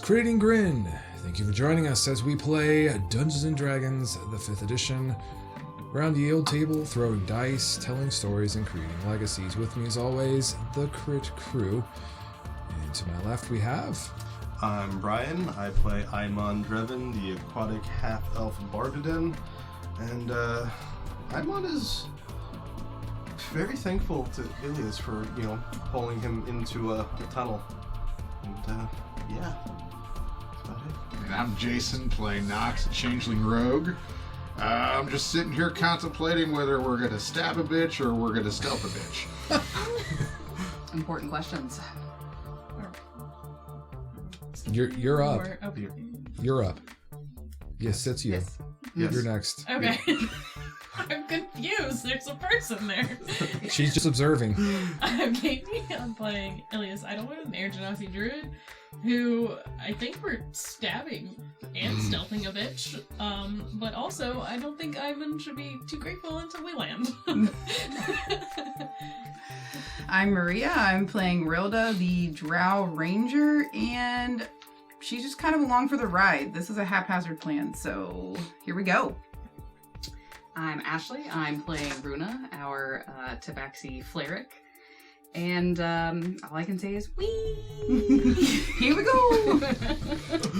Creating Grin. Thank you for joining us as we play Dungeons & Dragons, the 5th edition. Around the old table, throwing dice, telling stories, and creating legacies. With me as always, the Crit Crew. And to my left we have... I'm Bryan. I play Aimon Dreven, the aquatic half-elf Barbadin. And Aimon is very thankful to Ilias for, pulling him into the tunnel. And yeah, that's about it. And I'm Jason, playing Nox, a changeling rogue. I'm just sitting here contemplating whether we're going to stab a bitch or we're going to stealth a bitch. Important questions. You're up. Okay. You're up. Yes, that's you. Yes. You're next. Okay. I'm confused. There's a person there. She's just observing. I'm Katie. I'm playing Ilias Idlewood, an Air Genasi druid, who I think we're stabbing and stealthing a bitch. But also, I don't think Ivan should be too grateful until we land. I'm Maria. I'm playing Rilda, the Drow Ranger, and she's just kind of along for the ride. This is a haphazard plan, so here we go. I'm Ashley. I'm playing Runa, our Tabaxi Fleric. And all I can say is, wee! Here we go!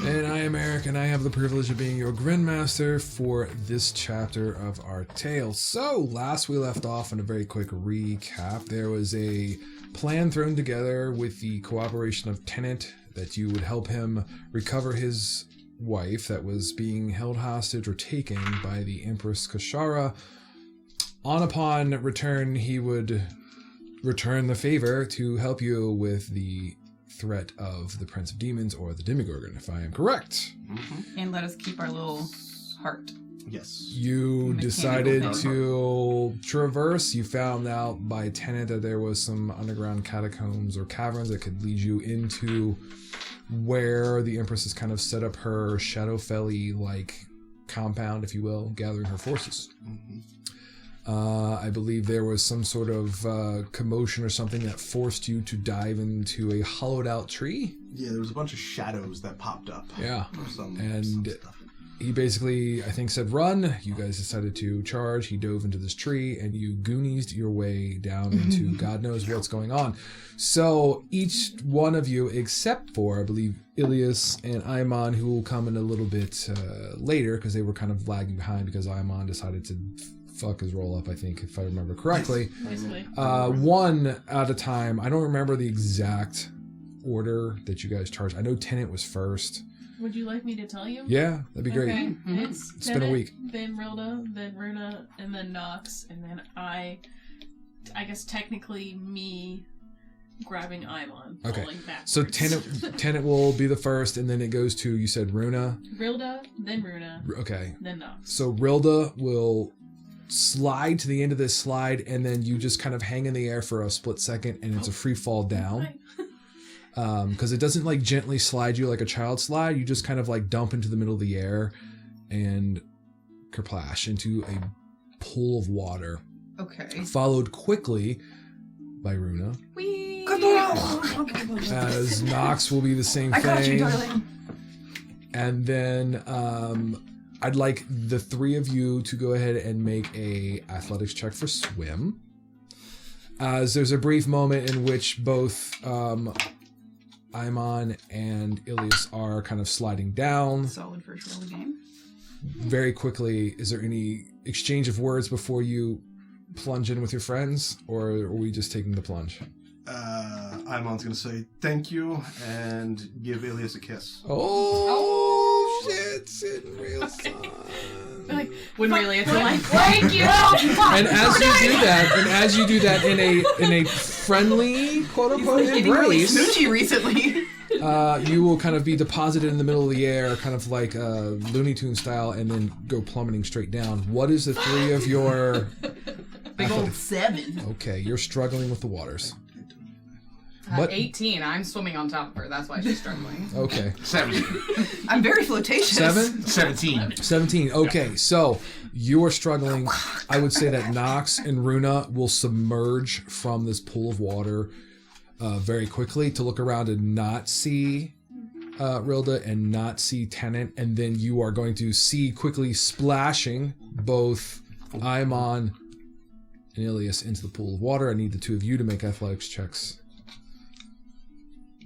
And I am Eric, and I have the privilege of being your Grin Master for this chapter of our tale. So, last we left off, in a very quick recap, there was a plan thrown together with the cooperation of Tennant that you would help him recover his wife that was being held hostage or taken by the Empress Kashara. Upon return, he would return the favor to help you with the threat of the Prince of Demons or the Demogorgon, if I am correct. Mm-hmm. And let us keep our little heart. Yes. You Mechanical decided thing. to traverse. You found out by Tennant that there was some underground catacombs or caverns that could lead you into where the Empress has kind of set up her Shadowfell-y like compound, if you will, gathering her forces. Mm-hmm. I believe there was some sort of commotion or something that forced you to dive into a hollowed out tree. Yeah, there was a bunch of shadows that popped up. Yeah. Some stuff. He basically, I think, said run. You guys decided to charge. He dove into this tree, and you Goonies'd your way down into God knows what's going on. So each one of you, except for, I believe, Ilias and Aimon, who will come in a little bit later, because they were kind of lagging behind because Aimon decided to fuck his roll up, I think, if I remember correctly. Basically. One at a time. I don't remember the exact order that you guys charged. I know Tennant was first. Would you like me to tell you? Yeah, that'd be great. Okay. It's It's been a week. Then Rilda, then Runa, and then Nox, and then I guess technically me grabbing Aimon. Okay. Pulling backwards. So Tennant will be the first, and then it goes to, you said Runa? Rilda, then Runa, Okay. then Nox. So Rilda will slide to the end of this slide, and then you just kind of hang in the air for a split second, and it's a free fall down. Because it doesn't like gently slide you like a child slide. You just kind of like dump into the middle of the air and kerplash into a pool of water. Okay. Followed quickly by Runa. Whee! As Nox will be the same I thing. got you, darling. And then I'd like the three of you to go ahead and make a athletics check for swim. As there's a brief moment in which both Aimon and Ilias are kind of sliding down. Solid first roll of the game. Very quickly, is there any exchange of words before you plunge in with your friends, or are we just taking the plunge? Aimon's going to say thank you and give Ilias a kiss. Oh shit, shit, real son. Like, when really it's like, thank you! And as you do that in a friendly quote unquote Getting really embrace, smoochy recently. you will kind of be deposited in the middle of the air, kind of like Looney Tunes style, and then go plummeting straight down. What is the three of your Big old 7. Okay, you're struggling with the waters. What? 18. I'm swimming on top of her. That's why she's struggling. Okay. 17. I'm very flirtatious. 17. 17. Okay, so you are struggling. I would say that Nox and Runa will submerge from this pool of water very quickly to look around and not see Rilda, and not see Tennant, and then you are going to see quickly splashing both Aimon and Ilias into the pool of water. I need the two of you to make athletics checks.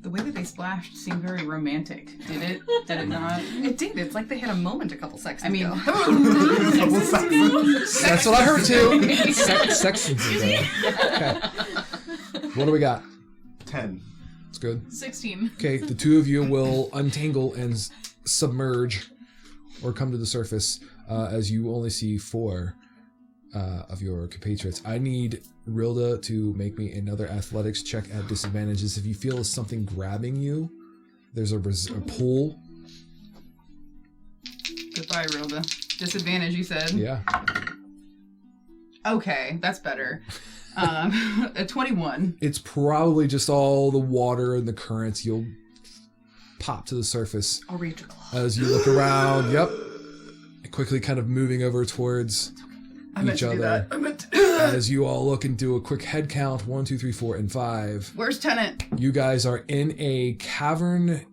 The way that they splashed seemed very romantic. Did it? Did it not? It did. It's like they had a moment a couple seconds I mean, ago. That's what I heard too. Sex. Okay. What do we got? 10. It's good. 16. Okay, the two of you will untangle and submerge or come to the surface as you only see 4 of your compatriots. I need Rilda to make me another athletics check at disadvantages. If you feel something grabbing you, there's a pull. Goodbye, Rilda. Disadvantage, you said? Yeah. Okay, that's better. A 21. It's probably just all the water and the currents. You'll pop to the surface. I'll read your claw. As you look around. Yep. Quickly kind of moving over towards each other. As you all look and do a quick head count. 1, 2, 3, 4, and 5. Where's Tennant? You guys are in a cavern.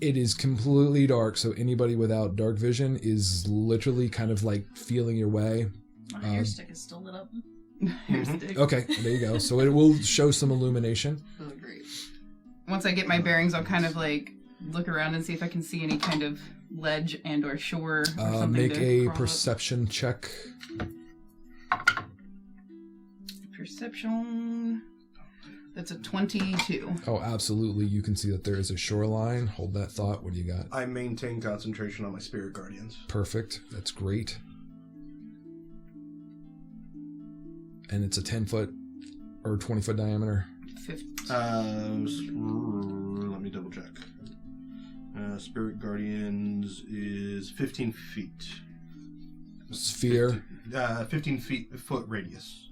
It is completely dark, so anybody without dark vision is literally kind of like feeling your way. My hair stick is still lit up. Here's the dick. Okay, there you go. So it will show some illumination. Oh, great. Once I get my bearings, I'll kind of like look around and see if I can see any kind of ledge and or shore or something. Make to a crawl up. perception check. Perception. That's a 22. Oh, absolutely. You can see that there is a shoreline. Hold that thought. What do you got? I maintain concentration on my spirit guardians. Perfect. That's great. And it's a 10-foot or 20-foot diameter. 50. Let me double check. Spirit guardians is 15 feet. Sphere. 15 foot radius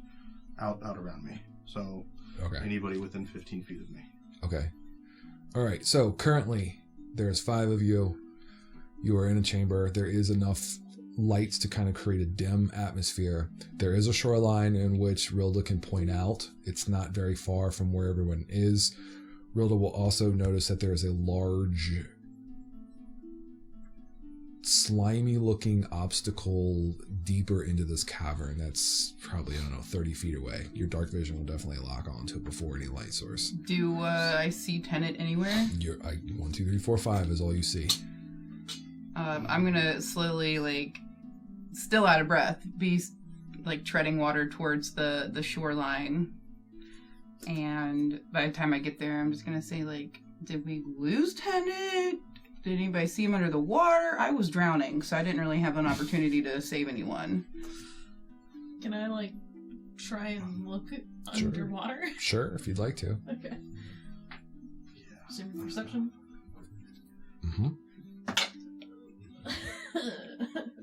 out around me. So Okay. anybody within 15 feet of me. Okay. All right. So currently, there's 5 of you. You are in a chamber. There is enough lights to kind of create a dim atmosphere. There is a shoreline in which Rilda can point out. It's not very far from where everyone is. Rilda will also notice that there is a large, slimy-looking obstacle deeper into this cavern that's probably, 30 feet away. Your dark vision will definitely lock onto it before any light source. Do I see Tennant anywhere? 1, 2, 3, 4, 5 is all you see. I'm gonna slowly, like, still out of breath, be like treading water towards the shoreline. And by the time I get there, I'm just gonna say, like, did we lose Tennant? Did anybody see him under the water? I was drowning, so I didn't really have an opportunity to save anyone. Can I, like, try and look Sure. underwater? Sure, if you'd like to. Okay. Same perception. Mm-hmm.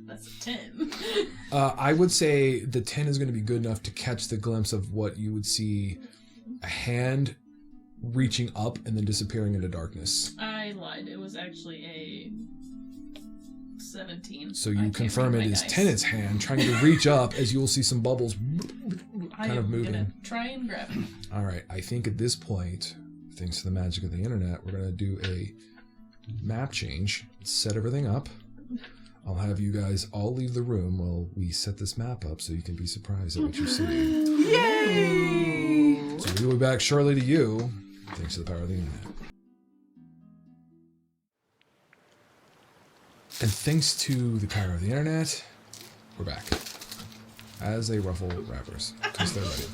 That's a 10. I would say the 10 is going to be good enough to catch the glimpse of what you would see a hand reaching up and then disappearing into darkness. I lied. It was actually a 17. So I you can't confirm read it my is dice. Tennant's hand trying to reach up as you will see some bubbles kind of moving. Gonna try and grab it. All right, I think at this point, thanks to the magic of the internet, we're going to do a map change, set everything up. I'll have you guys all leave the room while we set this map up so you can be surprised at what you see. Yay! So we'll be back shortly to you, thanks to the power of the internet. And thanks to the power of the internet, we're back. As they ruffle wrappers, because they're ready.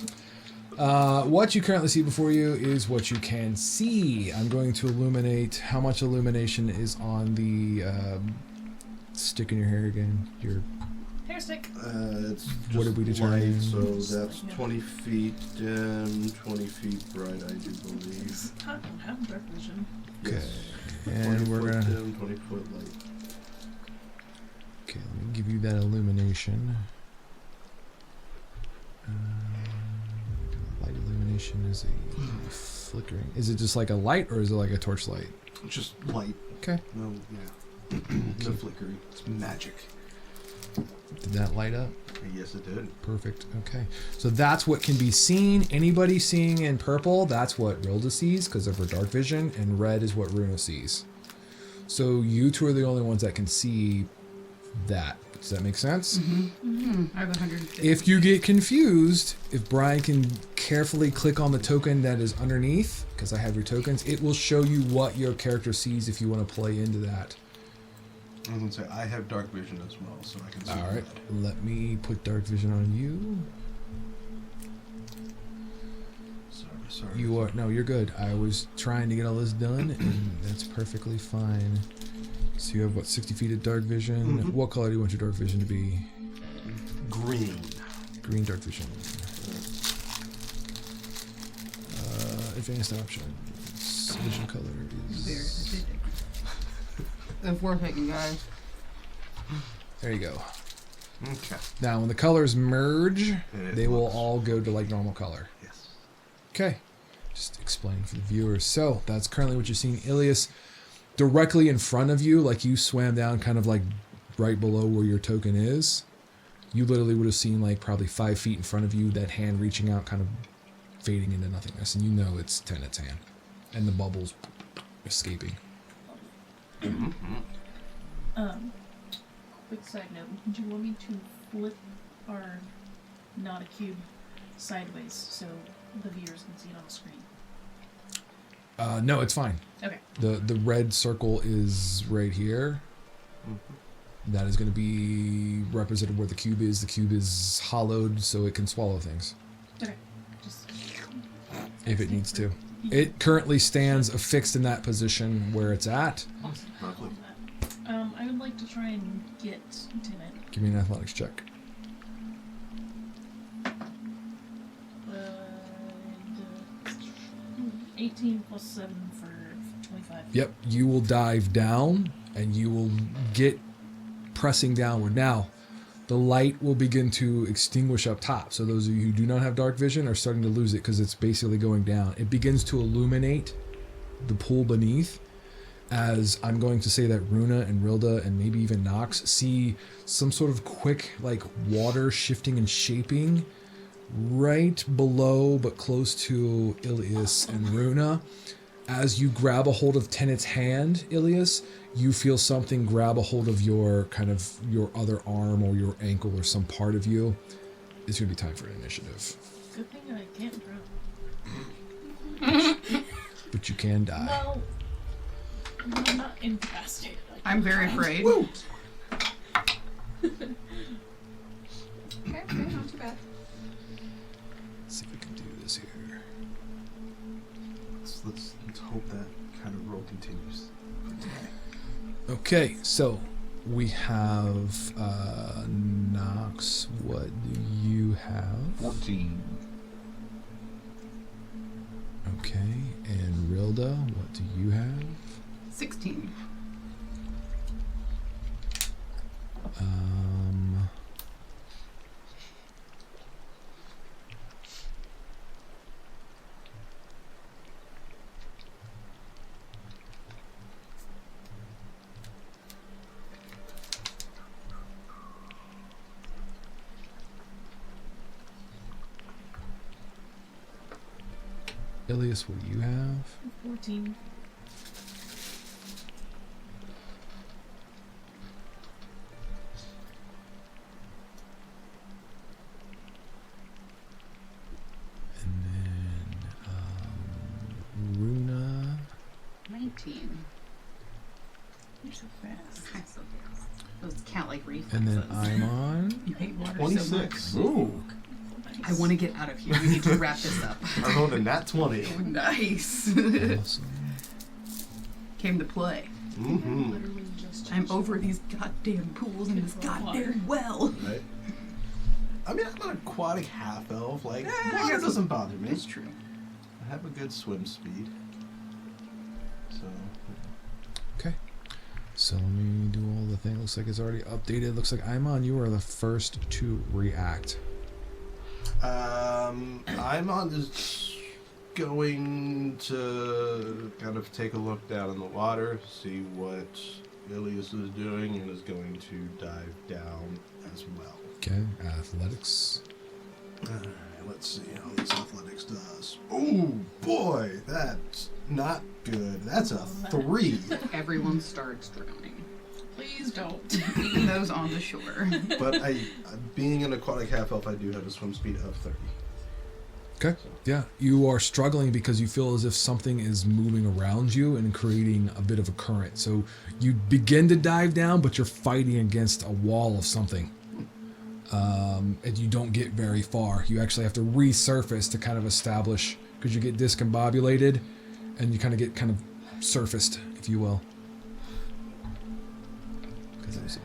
What you currently see before you is what you can see. I'm going to illuminate how much illumination is on the stick in your hair again. Your Hair stick. It's just What did we determine? light, so that's 20 feet dim, 20 feet bright, I do believe. I don't have dark vision. Okay. Yes. And 20 we're foot gonna. dim, 20 foot light. Okay, let me give you that illumination. Light illumination is a flickering. Is it just like a light or is it like a torchlight? Just light. Okay. No, yeah. No flickering. It's magic. Did that light up? Yes, it did. Perfect. Okay. So that's what can be seen. Anybody seeing in purple, that's what Rilda sees because of her dark vision, and red is what Runa sees. So you two are the only ones that can see that. Does that make sense? I have 150. If you get confused, if Bryan can carefully click on the token that is underneath, because I have your tokens, it will show you what your character sees if you want to play into that. I was going to say, I have dark vision as well, so I can see. All right, that. let me put dark vision on you. Sorry. You are no, you're good. I was trying to get all this done, and that's perfectly fine. So you have what, 60 feet of dark vision? Mhm. What color do you want your dark vision to be? Green. Green dark vision. Advanced options. Vision color is. If we're picking, guys. There you go. Okay. Now, when the colors merge, It they will looks- all go to like normal color. Yes. Okay. Just explain for the viewers. So that's currently what you're seeing. Ilias, directly in front of you, like you swam down kind of like right below where your token is. You literally would have seen like probably 5 feet in front of you, that hand reaching out, kind of fading into nothingness. And you know it's Tennant's hand. And the bubbles escaping. Quick side note. Do you want me to flip our not a cube sideways so the viewers can see it on the screen? No, it's fine. Okay. The red circle is right here. That is going to be represented where the cube is. The cube is hollowed so it can swallow things Okay. Just if it needs to. It currently stands affixed in that position where it's at. Lovely. I would like to try and get Tennant. Give me an athletics check. 18 plus 7 for 25. Yep, you will dive down and you will get pressing downward. Now, the light will begin to extinguish up top. So those of you who do not have dark vision are starting to lose it because it's basically going down. It begins to illuminate the pool beneath, as I'm going to say that Runa and Rilda and maybe even Nox see some sort of quick like water shifting and shaping right below but close to Ilias and Runa. As you grab a hold of Tennant's hand, Ilias, you feel something grab a hold of your kind of your other arm or your ankle or some part of you. It's going to be time for an initiative. Good thing I can't drown. But you can die. Well, I'm not incapacitated. I'm very afraid. Okay, not too bad. Let's see if we can do this here. Let's hope that kind of roll continues for today. Okay, so we have Nox. What do you have? 14. Okay, and Rilda, what do you have? 16. Ilias, what do you have? 14. And then Runa. 19. You're so fast. I'm so fast. Those count like reflexes. And then Imon. You hate water 26. so much. Ooh. I want to get out of here. We need to wrap this up. I rolled a nat 20. Nice. Awesome. Came to play. Mm-hmm. Literally just I'm over these goddamn pools and this goddamn well. Right? I mean, I'm an aquatic half-elf. Like, I water guess doesn't bother me. It's true. I have a good swim speed. So, Okay. So let me do all the thing. Looks like it's already updated. Looks like Imon, you are the first to react. I'm on this going to kind of take a look down in the water, see what Ilias is doing, and is going to dive down as well. Okay, athletics. Alright, let's see how this athletics does. Oh boy, that's not good. That's a 3. Everyone starts drowning. Please don't. Even those on the shore. But being an aquatic half elf, I do have a swim speed of 30. Okay. Yeah. You are struggling because you feel as if something is moving around you and creating a bit of a current. So you begin to dive down, but you're fighting against a wall of something. And you don't get very far. You actually have to resurface to kind of establish, because you get discombobulated and you kind of get surfaced, if you will. Because it was a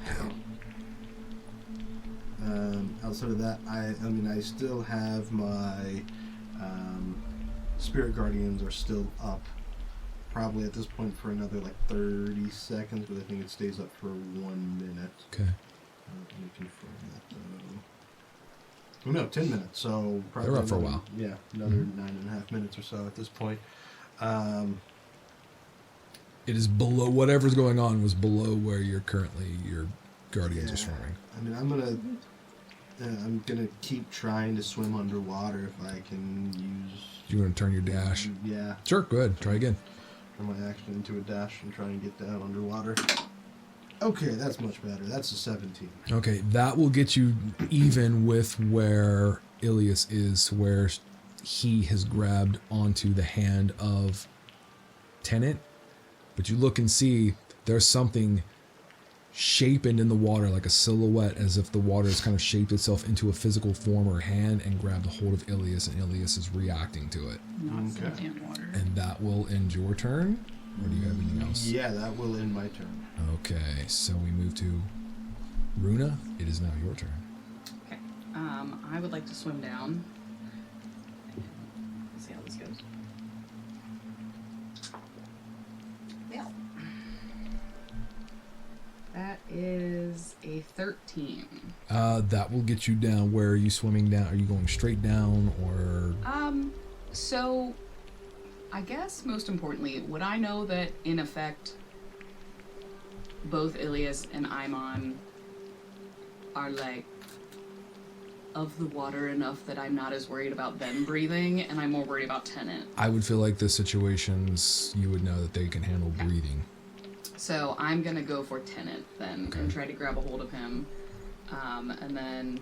pain. Outside of that, I still have my spirit guardians are still up. Probably at this point for another 30 seconds, but I think it stays up for 1 minute. Okay. Let me confirm that though. Oh, no, 10 minutes. So probably They're up for a while. Yeah, another 9.5 minutes or so at this point. It is below, whatever's going on was below where your guardians are swimming. I'm gonna keep trying to swim underwater if I can use. You want to turn your dash? Yeah. Sure, go ahead. Try again. Turn my action into a dash and try and get down underwater. Okay, that's much better. That's a 17. Okay, that will get you even with where Ilias is, where he has grabbed onto the hand of Tennant. But you look and see there's something shapen in the water, like a silhouette, as if the water has kind of shaped itself into a physical form or hand and grabbed a hold of Ilias, and Ilias is reacting to it. Not Okay. damn water. And that will end your turn? Or do you have anything else? Yeah, that will end my turn. Okay, so we move to Runa. It is now your turn. Okay. I would like to swim down. Let's see how this goes. Yeah. That is a 13. That will get you down. Where are you swimming down? Are you going straight down or? So I guess most importantly, would I know that in effect both Ilias and Aimon are of the water enough that I'm not as worried about them breathing and I'm more worried about Tennant? I would feel like the situations you would know that they can handle breathing. So I'm gonna go for Tennant then Okay. and try to grab a hold of him. And then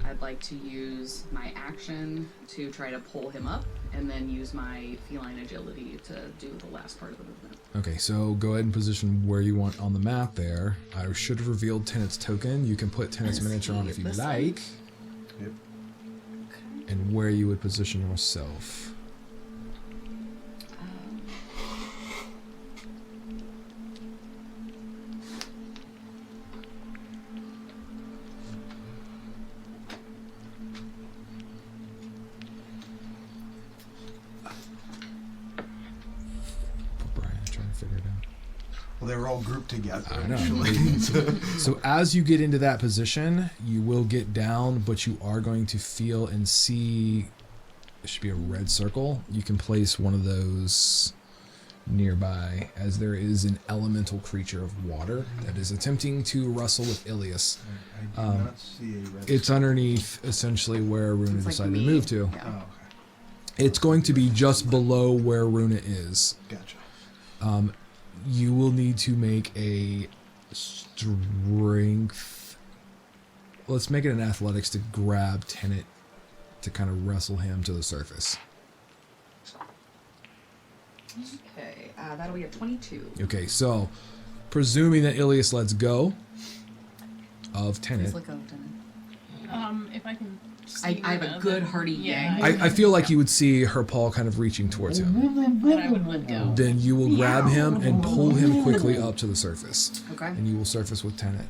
I'd like to use my action to try to pull him up and then use my feline agility to do the last part of the movement. Okay, so go ahead and position where you want on the map there. I should have revealed Tennant's token. You can put Tennant's Let's miniature on see, if you this like. Yep. Okay. And where you would position yourself. Bryan, trying to figure it out. Well, they were all grouped together. I know. Actually. So as you get into that position, you will get down, but you are going to feel and see, there should be a red circle. You can place one of those nearby, as there is an elemental creature of water that is attempting to wrestle with Ilias. I do not see a red. It's underneath, essentially, where Runa It's like decided to me. move to. Yeah. Oh, okay. It's going to be just below where Runa is. Gotcha. You will need to make a strength. Let's make it an athletics to grab Tennant to kind of wrestle him to the surface. Okay, that'll be a 22. Okay, so presuming that Ilias lets go of Please Tennant, let go of Tennant. If I can. I have a good hearty Yeah. yank. I feel like you would see her paw kind of reaching towards him. Then I would let go. Then you will grab him and pull him quickly up to the surface. Okay. And you will surface with Tennant.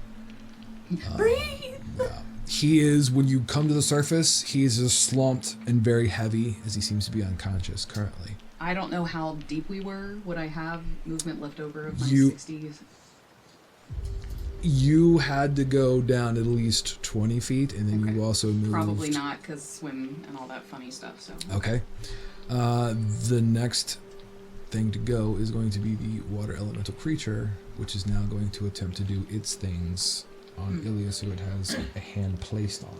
Breathe! Yeah. He is, when you come to the surface, he is just slumped and very heavy, as he seems to be unconscious currently. I don't know how deep we were. Would I have movement left over of my You- 60s? You had to go down at least 20 feet, and then Okay. you also moved. Probably not, because swim and all that funny stuff, so. Okay. The next thing to go is going to be the water elemental creature, which is now going to attempt to do its things on Ilias, who it has a hand placed on.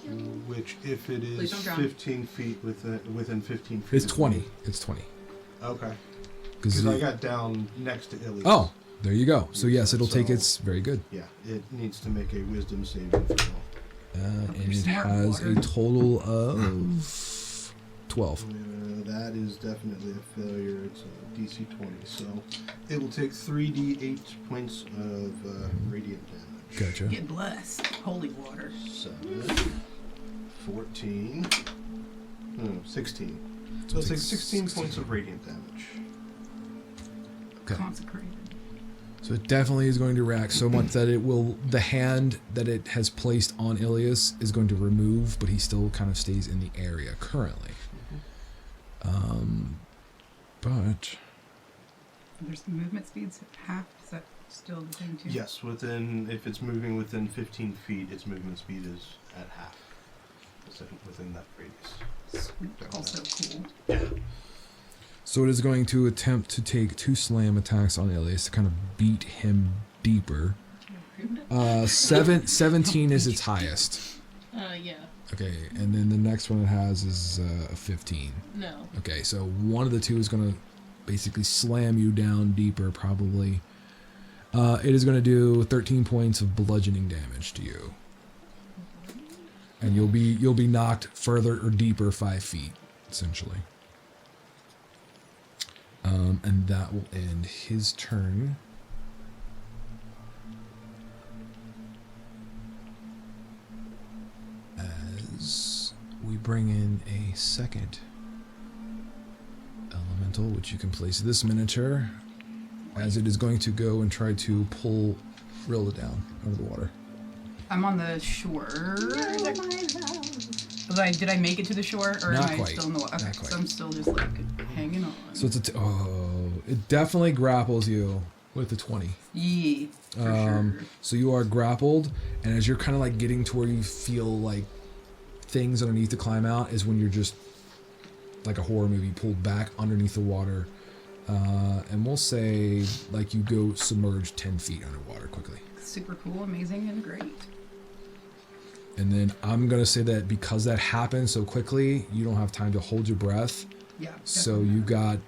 Which, if it Please is don't drown. 15 feet within 15 feet. It's of 20. me. It's 20. Okay. Because Because I got down next to Ilias. Oh, there you go. So yes, it'll take So- its very good. Yeah, it needs to make a wisdom saving throw. And You're it smart, has water. a total of 12. That is definitely a failure. It's a DC 20. So it will take 3d8 points of radiant damage. Gotcha. Get blessed. Holy water. 7, 14, 16. So it's like 16 points of radiant damage. Okay. Consecrated. So it definitely is going to react so much that it will, the hand that it has placed on Ilias is going to remove, but he still kind of stays in the area currently. But There's the movement speeds half. Is that still the thing too? Yes, if it's moving within 15 feet, its movement speed is at half. Within that radius. Sweet. Also cool. so it is going to attempt to take 2 slam attacks on Ilias to kind of beat him deeper. 17 is its highest. Yeah. Okay, and then the next one it has is a 15. No. Okay, so one of the two is going to basically slam you down deeper, probably. It is going to do 13 points of bludgeoning damage to you, and you'll be knocked further or deeper 5 feet, essentially. And that will end his turn. As we bring in a second elemental, which you can place this miniature, as it is going to go and try to pull Rilda down over the water. I'm on the shore. Did I make it to the shore, or Not am I quite. still in the water? Okay, Not quite. so I'm still just like hanging on. So it's it definitely grapples you with the 20. Yeah, for sure. So you are grappled, and as you're kind of like getting to where you feel like things underneath to climb out, is when you're just like a horror movie pulled back underneath the water, and we'll say like you go submerged 10 feet underwater quickly. Super cool, amazing, and great. And then I'm gonna say that because that happened so quickly, you don't have time to hold your breath. Yeah. So definitely. you got,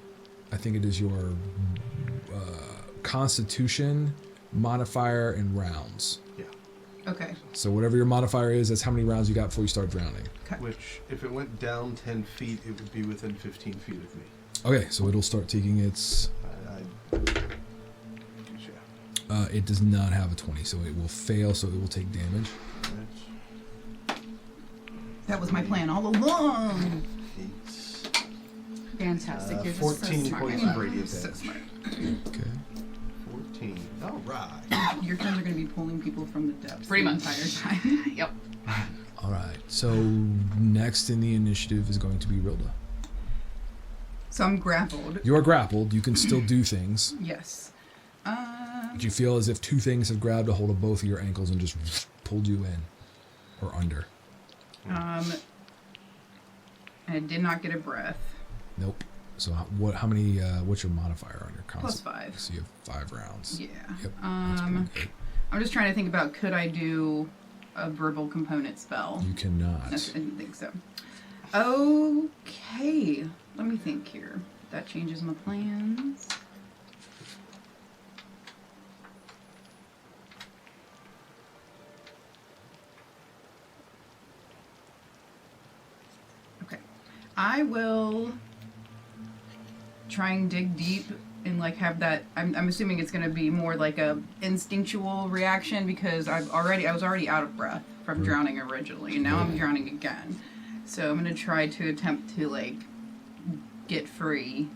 I think it is your Constitution modifier and rounds. Yeah. Okay. So whatever your modifier is, that's how many rounds you got before you start drowning. Okay. Which, if it went down 10 feet, it would be within 15 feet of me. Okay, so it'll start taking its. It does not have a 20, so it will fail. So it will take damage. That was my plan all along. Fantastic. You're just 14 so smart. points of radiant So damage. smart. Okay. 14. All right. Your turns are going to be pulling people from the depths Pretty the much. entire time. Yep. All right. So next in the initiative is going to be Rilda. So I'm grappled. You are grappled. You can still do things. Yes. But you feel as if 2 things have grabbed a hold of both of your ankles and just pulled you in or under. And I did not get a breath. Nope. So how many? What's your modifier on your con? Plus 5. So you have 5 rounds. Yeah. Yep. That's pretty good. I'm just trying to think about, could I do a verbal component spell? You cannot. I didn't think so. Okay. Let me think here. That changes my plans. Okay. I will try and dig deep and like have that. I'm assuming it's going to be more like a instinctual reaction because I was already out of breath from drowning originally, and now I'm drowning again. So I'm going to try to attempt to like get free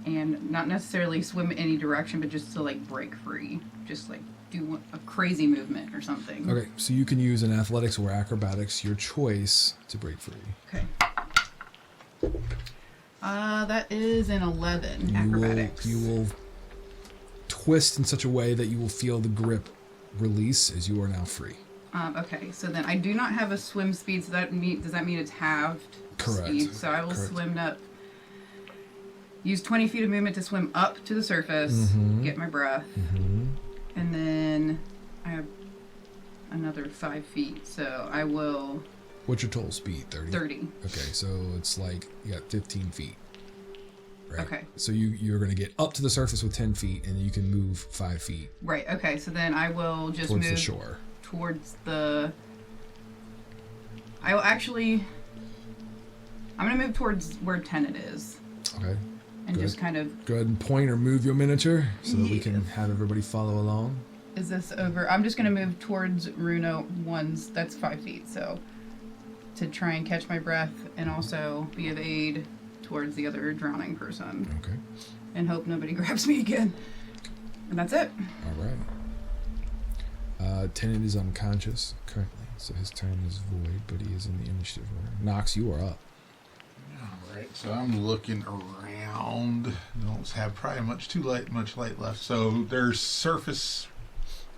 and not necessarily swim in any direction, but just to like break free, just like do a crazy movement or something. Okay, so you can use an athletics or acrobatics, your choice, to break free. Okay. That is an 11 acrobatics. You will twist in such a way that you will feel the grip release as you are now free. Okay, so then I do not have a swim speed, so does that mean it's halved Correct. speed? So I will Correct. swim up. Use 20 feet of movement to swim up to the surface, get my breath, and then I have another 5 feet. So I will What's your total speed? 30? 30. Okay, so it's like you got 15 feet. Right? Okay. So you're going to get up to the surface with 10 feet, and then you can move 5 feet Right. Okay. So then I will just towards move the shore. towards the. I will actually. I'm gonna move towards where Tennant is, Okay. and Good. just kind of. Go ahead and point or move your miniature so that we can have everybody follow along. Is this over? I'm just gonna move towards Runo one's. That's 5 feet. So, to try and catch my breath and also be of aid towards the other drowning person, Okay. and hope nobody grabs me again. And that's it. All right. Tennant is unconscious currently, so his turn is void, but he is in the initiative order. Nox, you are up. Alright, so I'm looking around. Don't have probably much light left. So there's surface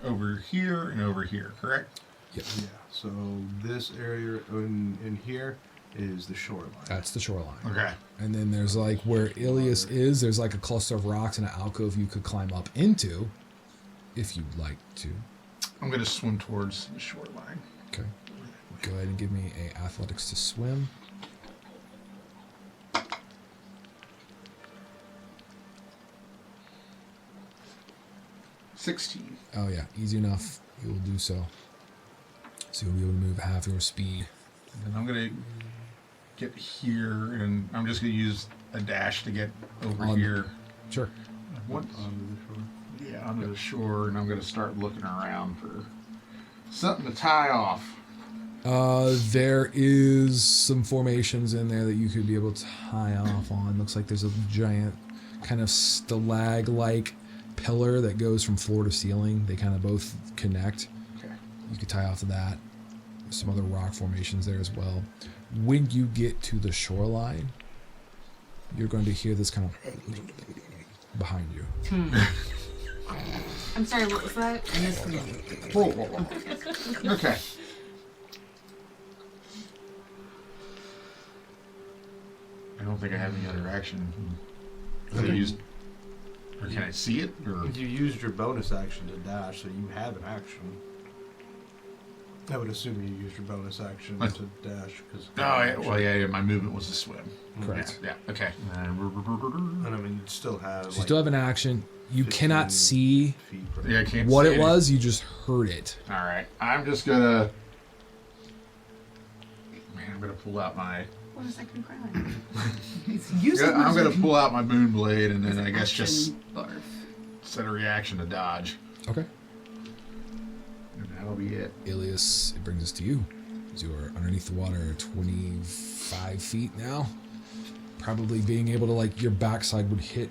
over here and over here, correct? Yep. Yeah. So this area in here is the shoreline. That's the shoreline. Okay. And then there's like where Ilias is, there's like a cluster of rocks and an alcove you could climb up into if you'd like to. I'm gonna swim towards the shoreline. Okay. Go ahead and give me a athletics to swim. $16. Oh yeah, easy enough. You will do so. So you'll be able to move half your speed. And I'm gonna get here, and I'm just gonna use a dash to get over On- here. Sure. What? Onto the shore. Yeah, onto the shore, and I'm gonna start looking around for something to tie off. There is some formations in there that you could be able to tie off on. Looks like there's a giant kind of stalag-like pillar that goes from floor to ceiling. They kind of both connect. Okay. You could tie off to that. There's some other rock formations there as well. When you get to the shoreline, you're going to hear this kind of behind you. I'm sorry, what was that? I missed the Whoa. Okay. I don't think I have any other action. Can I use, or can I see it? Or You used your bonus action to dash, so you have an action. I would assume you used your bonus action What? to dash because. yeah, my movement was to swim. Correct. Yeah. Okay. And I mean, you'd still have. So you still have an action. You cannot 15 see feet per- Yeah, I can't. what see it was. You just heard it. All right. I'm just gonna. Man, I'm gonna pull out my. What is that cry? I'm gonna pull out my moon blade, and then I guess Action just barf. set a reaction to dodge. Okay. And that'll be it. Ilias, it brings us to you. You are underneath the water 25 feet now. Probably being able to, like, your backside would hit,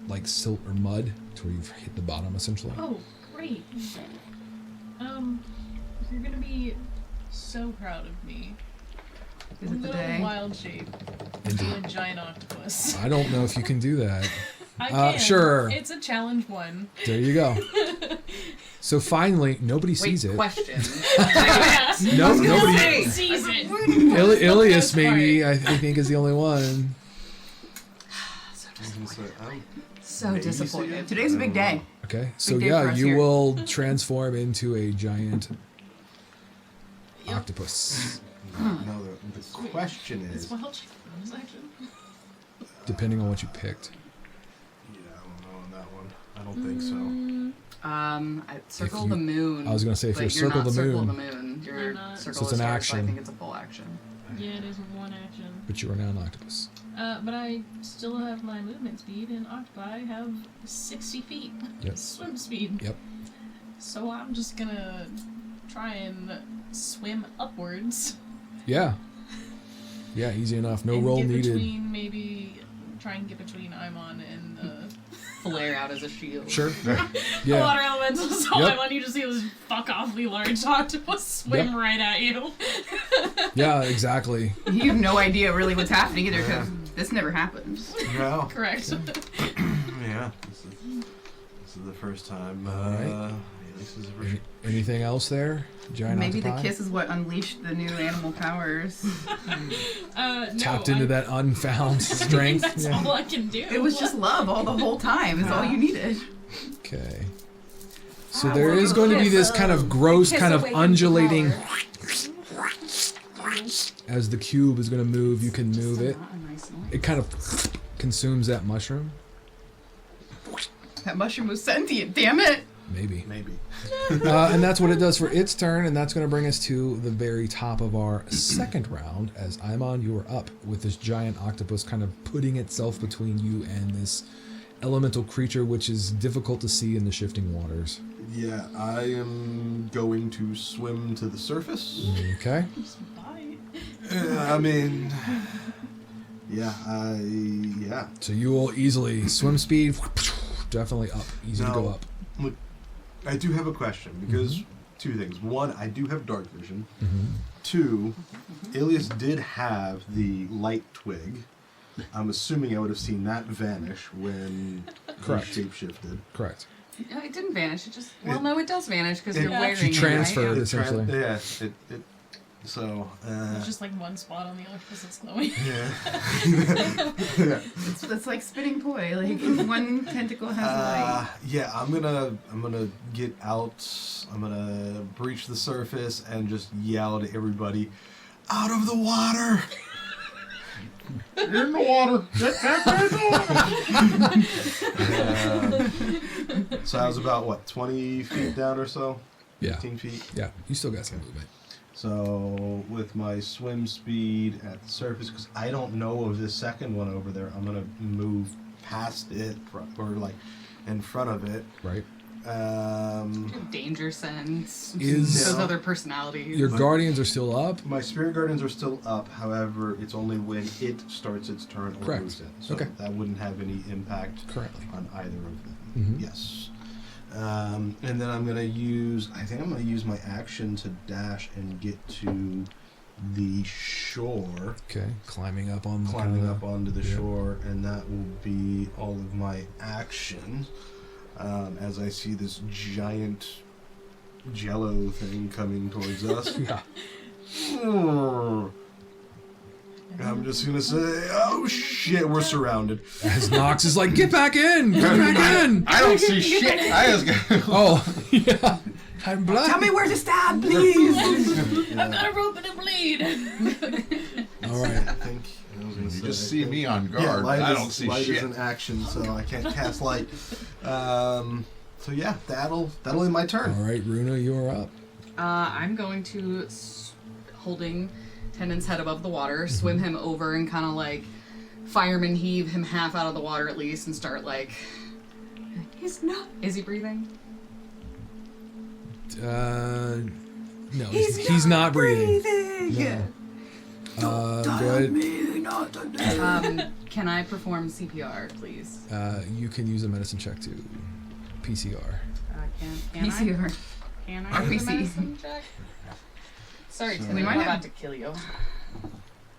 like, silt or mud to where you've hit the bottom, essentially. Oh, great. You're gonna be so proud of me. Is In it the the middle of day? a wild shape, be a giant octopus. I don't know if you can do that. I can. Sure. It's a challenge one. There you go. So finally, nobody sees it. Question. No, nobody. Sees it. Ilias, maybe, I think, is the only one. I'm So maybe disappointed. see it. Today's a big day. Okay, so day for yeah, us you here. will transform into a giant octopus, No, the question It's is. wild shape bonus action. depending on what you picked. Yeah, I don't know on that one. I don't think so. I circle you- the moon. I was gonna say, if but you're you're circle not the circle moon. the moon. You're You're not. circle So it's the an stars, so I action. think it's a full action. Yeah, it is one action. But you are now an octopus. But I still have my movement speed, and octopi have 60 feet Yep. swim speed. Yep. So I'm just gonna try and swim upwards. Yeah. Yeah, easy enough. No and roll get needed. Between maybe try and get between Imon and the Flare out as a shield. Sure. the Yeah. water elemental. So Yep. I want you to see this fuck offly large octopus swim Yep. right at you. Yeah, exactly. You have no idea really what's happening either, because this never happens. No. Correct. Yeah. This is the first time. Alright. This is the first. Anything else there? Giant Maybe octopi? the kiss is what unleashed the new animal powers. No, Tapped into that unfound strength. That's Yeah. all I can do. It was just love all the whole time. Is all you needed. Okay. So there is going to be this kind of gross, kind of undulating. As the cube is going to move, you can move it. Not a nice noise. It kind of consumes that mushroom. That mushroom was sentient, damn it! Maybe. Maybe. And that's what it does for its turn, and that's going to bring us to the very top of our second round. As Aimon, you are up with this giant octopus kind of putting itself between you and this elemental creature, which is difficult to see in the shifting waters. Yeah, I am going to swim to the surface. Okay. Bye. I mean, yeah. So you will easily swim speed, definitely up, easy to go up. Look, I do have a question because two things. One, I do have dark vision. Two, Ilias did have the light twig. I'm assuming I would have seen that vanish when Correct. he shapeshifted. Correct. No, it didn't vanish. It just no, it does vanish because you're Yeah. wearing She it, transferred. right? Essentially. So, There's just like one spot on the octopus that's glowing. yeah. It's like spinning toy. Like one tentacle has a light. Yeah, I'm gonna get out. I'm gonna breach the surface and just yell to everybody, "Out of the water!" You're in the water. Get back in the water. So I was about what, 20 feet down or so? Yeah. 15 feet. Yeah, you still got some movement. So with my swim speed at the surface, because I don't know of this second one over there, I'm gonna move past it or like in front of it. Right. Danger sense. Is- those other personalities. Your guardians are still up. My spirit guardians are still up. However, it's only when it starts its turn or Correct. moves in. So Okay. that wouldn't have any impact Currently. on either of them. Mhm. Yes. And then I'm gonna use. I think I'm gonna use my action to dash and get to the shore, Okay. Climbing up on. climbing up onto the yeah. shore, and that will be all of my action. As I see this giant jello thing coming towards us. Yeah. I'm just gonna say, oh shit, we're surrounded. As Nox is like, get back in! Get back in! I don't see shit. I was gonna. Oh, yeah. I'm blind. Tell me where to stab, please! I've got a rope and a blade. All right. I think I was gonna You say, just I see think- me on Yeah, guard. light I is- don't see light shit. is an action, so I can't cast light. So yeah, that'll end my turn. All right, Runa, you are up. I'm going to, holding Tennant's head above the water, swim him over and kind of like fireman heave him half out of the water at least and start like. He's not. Is he breathing? No, he's not breathing. No. Good. Can I perform CPR, please? You can use a medicine check to PCR. Can I? PCR. Can I RPC. use a medicine check? Sorry, Tennant, We might I'm have- about to kill you.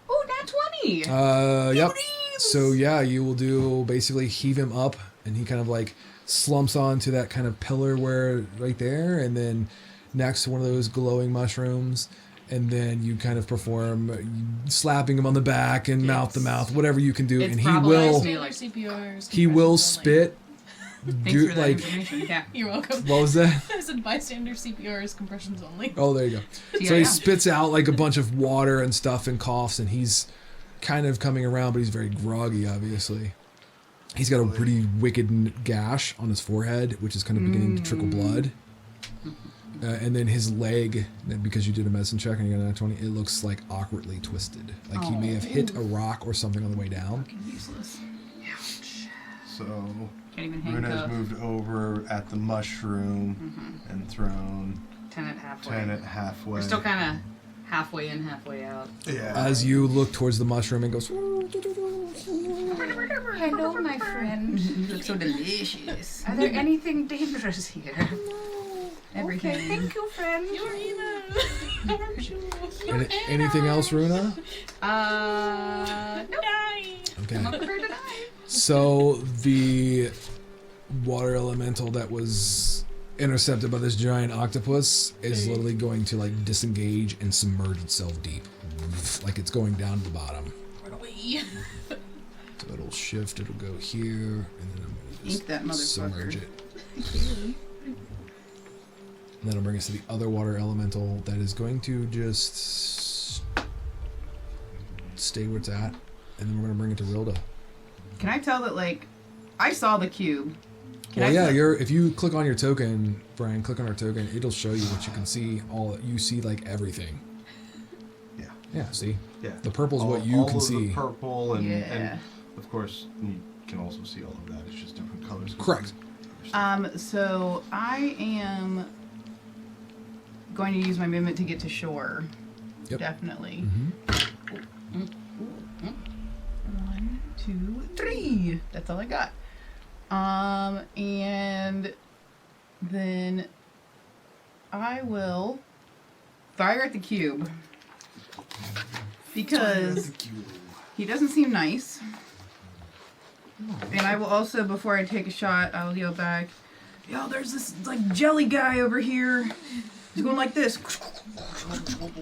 Oh, nat 20! Yep. So yeah, you will do basically heave him up, and he kind of like slumps onto that kind of pillar where right there, and then next to one of those glowing mushrooms, and then you kind of perform slapping him on the back and mouth to mouth, whatever you can do, It's and he probably will me, like- CPRs. he will compressions only. spit. Thanks Do, for that like information. Yeah. You're welcome. what was that? I said bystander CPRs compressions only. Oh, there you go. So he spits out like a bunch of water and stuff and coughs, and he's kind of coming around, but he's very groggy, obviously. He's got a pretty wicked gash on his forehead, which is kind of beginning to trickle blood. And then his leg, because you did a medicine check and you got a 20, it looks like awkwardly twisted. Like he may have hit a rock or something on the way down. Useless. So Can't even Runa's handcuff. moved over at the mushroom and thrown Tennant halfway. Tennant halfway. We're still kind of halfway in, halfway out. Yeah. As you look towards the mushroom, it goes. Hello, my friend. You look so delicious. Are there anything dangerous here? Everything. Okay, thank you, friend. You're evil. Anything else, Runa? No. Die. Okay. I'm not prepared to die. So the water elemental that was intercepted by this giant octopus is literally going to like disengage and submerge itself deep, like it's going down to the bottom. Run away. So it'll shift. It'll go here, and then I'm going to Ink that just motherfucker. submerge it. And that'll bring us to the other water elemental that is going to just stay where it's at. And then we're going to bring it to Rilda. Can I tell that, like, I saw the cube. Well, yeah, if you click on your token, Bryan, click on our token, it'll show you what you can see. You see, like, everything. Yeah. Yeah, see? Yeah. The purple is what you all can of see. The purple and, Yeah. and of course you can also see all of that. It's just different colors. Correct. So I am going to use my movement to get to shore. Yep. Definitely. Mm-hmm. 1, 2, 3. That's all I got. And then I will fire at the cube because he doesn't seem nice. And I will also, before I take a shot, I will yell back, "Yo, there's this like jelly guy over here. He's going like this.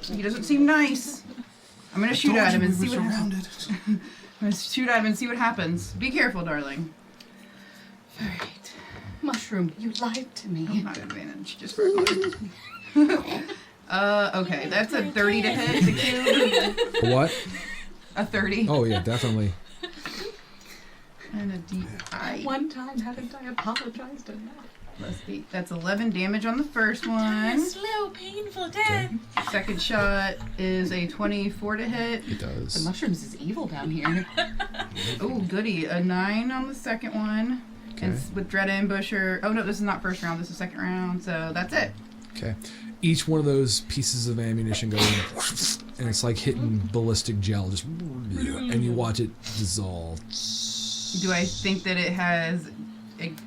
He doesn't seem nice. I'm gonna shoot at him and see what happens. I'm gonna shoot at him and see what happens. Be careful, darling." All right. Mushroom, you lied to me. I'm not advantage, just for okay, that's a 30 to hit the cube. A what? A 30. Oh, yeah, definitely. And a DI. One time, haven't I apologized enough? That's 11 damage on the first one. Slow, painful death. Second shot is a 24 to hit. It The does. mushrooms is evil down here. Oh, goody. A 9 on the second one. And Okay. with Dread Ambusher. Oh, no, this is not first round. This is second round. So that's it. Okay. Each one of those pieces of ammunition goes in, and it's like hitting ballistic gel, just, and you watch it dissolve. Do I think that it has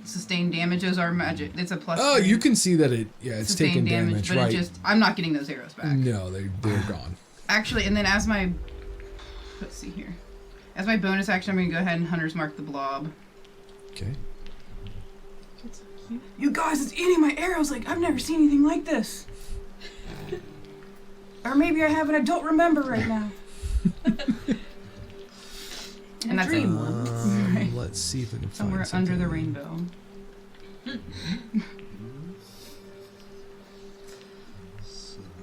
sustained damages or magic? It's a plus. Oh, 3 you can see that it's sustained taking damage, but right? I'm not getting those arrows back. No, they're gone. Actually, and then let's see here. As my bonus action, I'm going to go ahead and Hunter's Mark the blob. Okay. You guys, it's eating my arrows like I've never seen anything like this. Or maybe I have and I don't remember right now. And that's dream it. Right. Let's see if we can find Somewhere something. under the rainbow.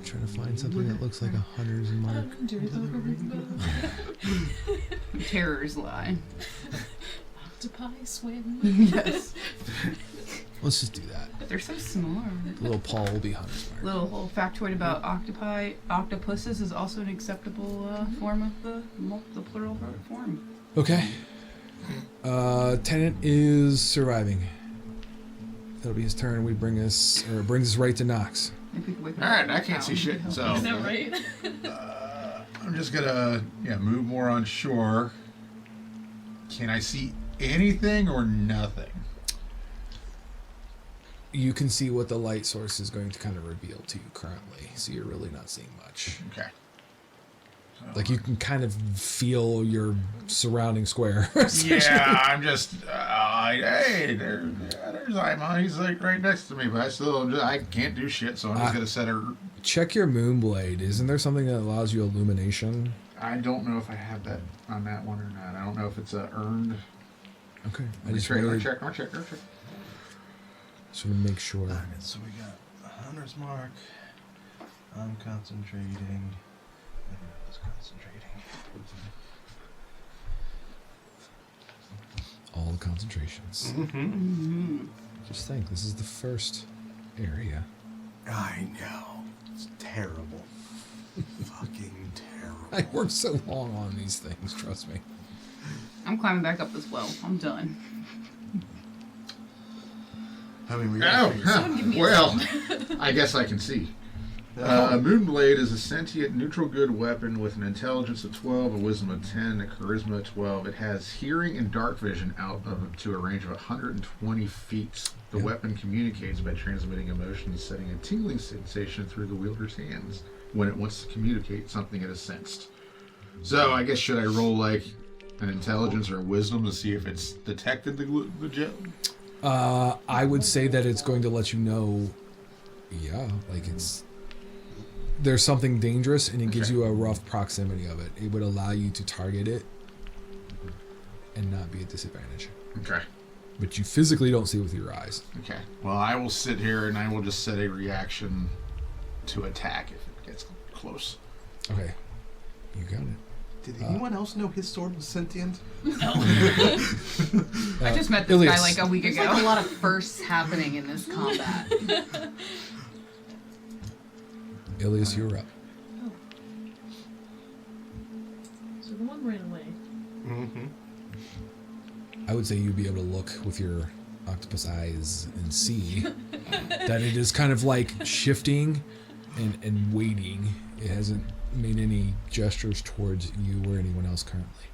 Trying to find something that looks like a hunter's mark. Terrors lie. Octopi swim. Yes. Let's just do that. They're so small. Little Paul will be hunter's mark. Little factoid about octopi. Octopuses is also an acceptable form of the plural form. Okay. Tennant is surviving. That'll be his turn. It brings us right to Nox. If we could wake up Alright, I the can't see town, shit, it'd help. so Is that right? I'm just gonna move more on shore. Can I see anything or nothing? You can see what the light source is going to kind of reveal to you currently, so you're really not seeing much. Okay. Like you can kind of feel your surrounding square. Yeah, I'm just hey, there's Imon. He's like right next to me, but I can't do shit, so I'm just gonna set her. Check your Moonblade. Isn't there something that allows you illumination? I don't know if I have that on that one or not. I don't know if it's earned. Okay, I I'll just check. wanted Check. to make sure. Alright, so we got a hunter's mark. I'm concentrating. Everyone's concentrating. All the concentrations. Mm-hmm. Just think, this is the first area. I know. It's terrible. Fucking terrible. I worked so long on these things, trust me. I'm climbing back up as well. I'm done. I mean, we got Well, I guess I can see. Moonblade is a sentient neutral good weapon with an intelligence of 12, a wisdom of 10, a charisma of 12. It has hearing and dark vision out to a range of 120 feet. The weapon communicates by transmitting emotions, setting a tingling sensation through the wielder's hands when it wants to communicate something it has sensed. So I guess should I roll like an intelligence or a wisdom to see if it's detected the gem? I would say that it's going to let you know, like there's something dangerous, and it gives you a rough proximity of it. It would allow you to target it and not be at disadvantage. Okay. but you physically don't see with your eyes. Okay. Well, I will sit here and I will just set a reaction to attack if it gets close. Okay, you got it. Did anyone else know his sword was sentient? I just met this Ilias. guy like a week There's ago. like a lot of firsts happening in this combat. Ilias, you're up. Oh. So the one ran away. Mm-hmm. I would say you'd be able to look with your octopus eyes and see that it is kind of like shifting and waiting. It hasn't made any gestures towards you or anyone else currently.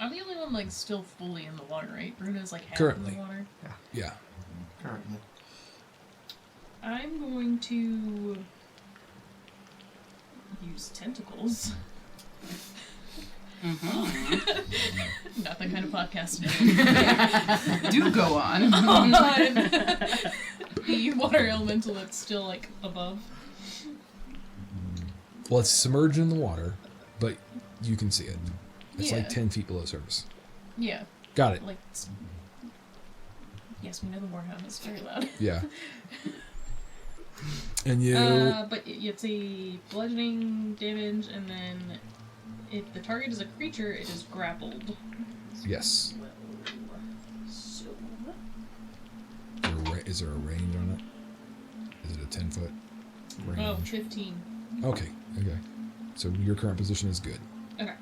I'm the only one like still fully in the water, right? Bruno's like half Currently. in the water. Yeah. Currently. I'm going to use tentacles. Not that kind of podcast. Do go on. On the water elemental that's still like above. Well, it's submerged in the water, but you can see it. It's Yeah. like 10 feet below surface. Yeah, Got it. like. Yes, we know the warhound is very loud. Yeah. And you... But it's a bludgeoning damage, and then if the target is a creature, it is grappled. Yes. So. Is there a range on it? Is it a 10-foot range? Oh, 15. Okay. So your current position is good. Okay.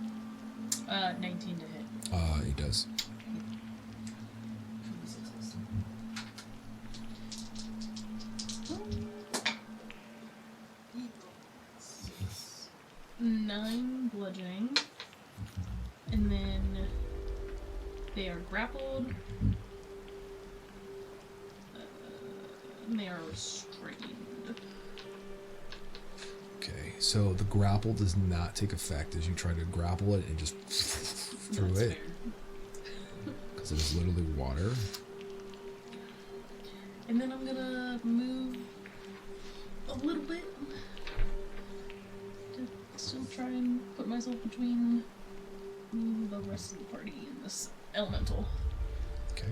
19 to hit. It does. Nine bludgeoning, and then they are grappled, and they are restrained. Okay, so the grapple does not take effect as you try to grapple it and just through That's it. fair. Because it is literally water. And then I'm gonna move a little bit to still try and put myself between the rest of the party and this elemental. Okay.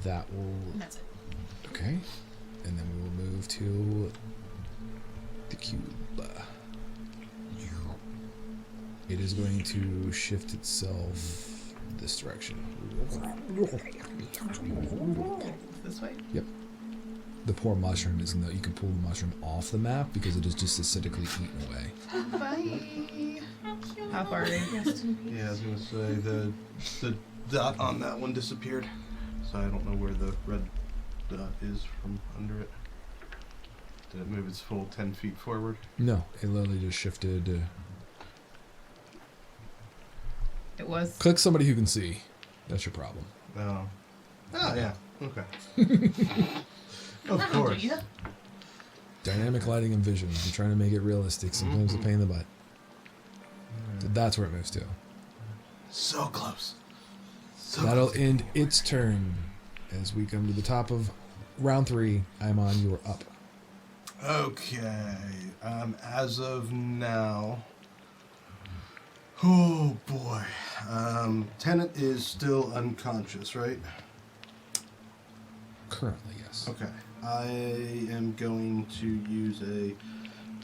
That will... And that's it. Okay. And then we will move to the cube. It is going to shift itself this direction. This way? Yep. The poor mushroom is you can pull the mushroom off the map because it is just acidically eaten away. Bye. How far are you? Yeah, I was gonna say the dot on that one disappeared, so I don't know where the red dot is from under it. Did it move its full 10 feet forward? No, it literally just shifted. It was. Click somebody who can see. That's your problem. Oh. Oh yeah. Okay. Of course. Dynamic lighting and vision. You're trying to make it realistic. Sometimes a pain in the butt. So that's where it moves to. So close. So That'll close. end its turn. As we come to the top of round 3, Aimon, you are up. Okay. As of now. Oh boy. Tennant is still unconscious, right? Currently, yes. Okay. I am going to use a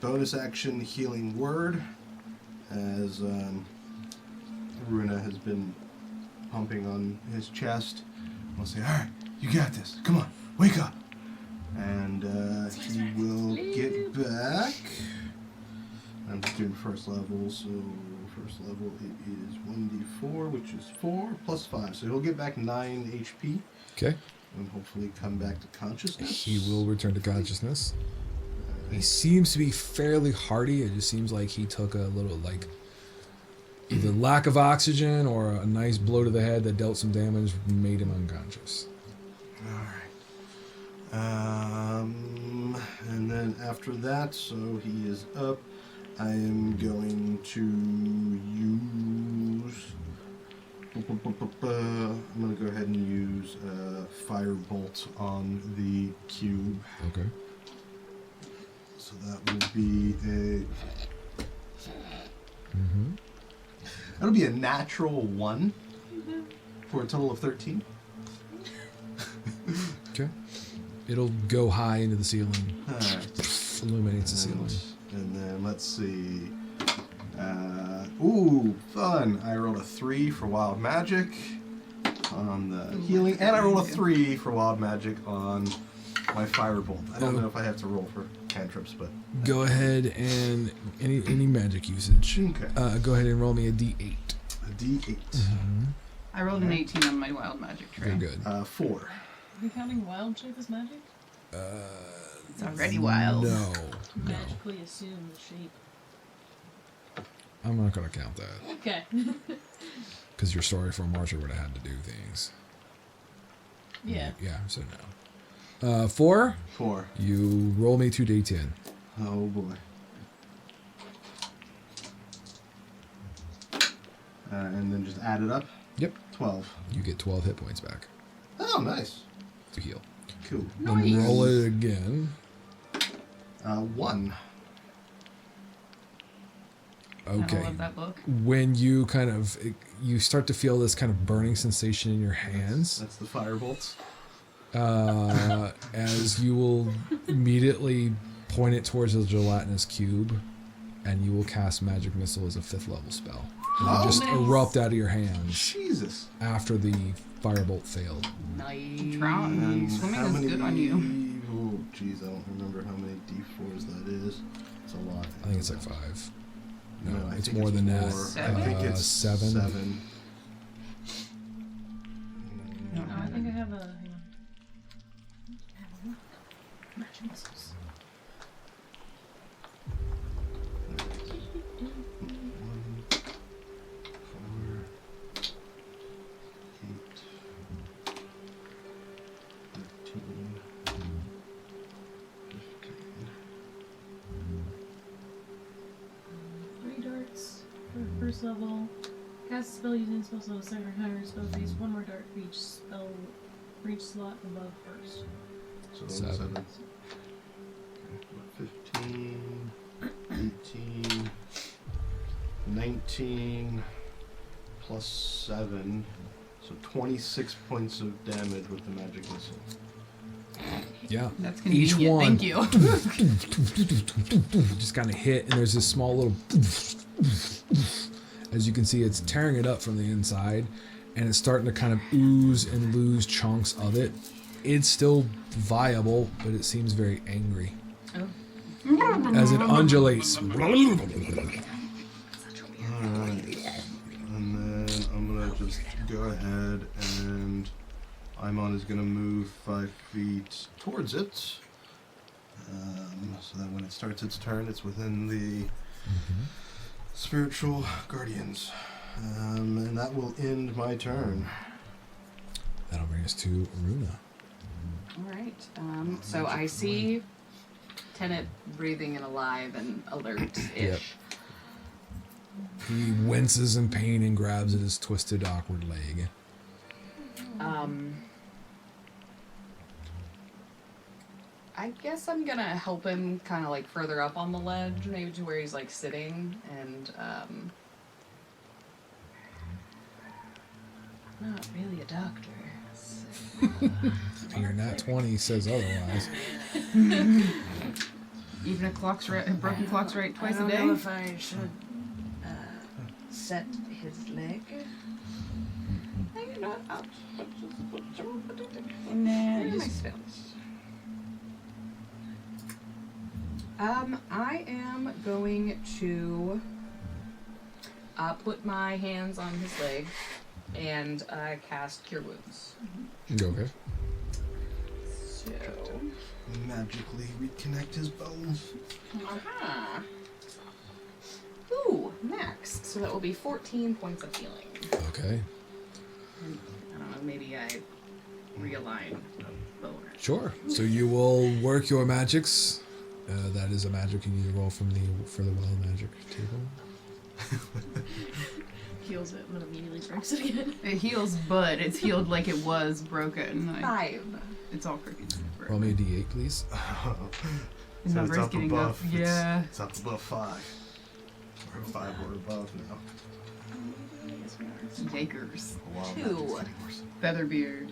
bonus action healing word as Runa has been pumping on his chest. I'll say, alright, you got this. Come on, wake up. And he will get back. I'm just doing first level, so first level it is 1d4, which is 4 plus 5. So he'll get back 9 HP. Okay. And hopefully come back to consciousness. He will return to consciousness. He seems to be fairly hardy. It just seems like he took a little, like, either lack of oxygen or a nice blow to the head that dealt some damage, made him unconscious. Alright. And then after that, so he is up, I am going to use... I'm going to go ahead and use Firebolt on the cube. Okay. that will be a. Mm-hmm. That'll be a natural 1 for a total of 13. Okay. It'll go high into the ceiling. Alright. Illuminates the ceiling. And then let's see. Ooh, fun. I rolled a 3 for wild magic on the healing, and I rolled a 3 for wild magic on my firebolt. I don't know if I have to roll for cantrips, but Go ahead and any magic usage. okay. Go ahead and roll me a D8. A D8. I rolled an 18 on my wild magic tray. Very good. 4. Are we counting wild shape as magic? It's already wild. No. Magically assume the shape. I'm not going to count that. Okay. Because your story from Archer would have had to do things. Yeah. Yeah, so no. 4. 4. You roll me 2d10. Oh boy. And then just add it up. Yep. 12. You get 12 hit points back Oh, nice. to heal. Cool. Then roll it again. 1. Okay. I love that book. When you you start to feel this kind of burning sensation in your hands, That's the firebolts. as you will immediately point it towards a gelatinous cube, and you will cast Magic Missile as a 5th level spell. And it'll just nice. erupt out of your hands Jesus. after the firebolt failed. Nice. Tron, swimming is good on you. Oh, jeez, I don't remember how many D4s that is. It's a lot. I think it's like 5. No, I it's think more than that. more. I think it's 7. 7. No, I think I have a. Hang on. Magic missiles. 3 darts for first level. Cast a spell using spell slot 7 or higher. Spell use 1 more dart for each spell for each slot above first. So 7. 15, 18, 19, plus 7. So 26 points of damage with the magic missile. Yeah. That's Each convenient. one. Thank you. Just kind of hit, and there's this small little. As you can see, it's tearing it up from the inside, and it's starting to kind of ooze and lose chunks of it. It's still viable, but it seems very angry. Oh. As it undulates. Alright. And then I'm gonna just go ahead and Imon is gonna move 5 feet towards it. So that when it starts its turn, it's within the spiritual guardians. And that will end my turn. That'll bring us to Runa. Alright. So I see Tennant breathing and alive and alert-ish. Yep. He winces in pain and grabs at his twisted, awkward leg. I guess I'm gonna help him kind of like further up on the ledge, maybe to where he's like sitting, and I'm not really a doctor. So, Your nat 20 says otherwise. Even a broken clock's right twice a day. I don't know if I should set his leg. Maybe not. Nah, Where are my spells? I am going to put my hands on his leg and cast Cure Wounds. Okay. So, Magically reconnect his bones. aha. Ooh, max. So that will be 14 points of healing. Okay. And, I don't know, maybe I realign the bone. Sure. So you will work your magics. That is a magic you need to roll for the wild magic table. Heals it and then immediately breaks it again. It heals, but it's healed like it was broken. Like, 5. it's all crooked. Roll me a d8, please. The So number's it's up getting above. up. Yeah. It's up above 5. We're at 5 or above now. Yakers. Wow, Two. that's getting worse. Featherbeard.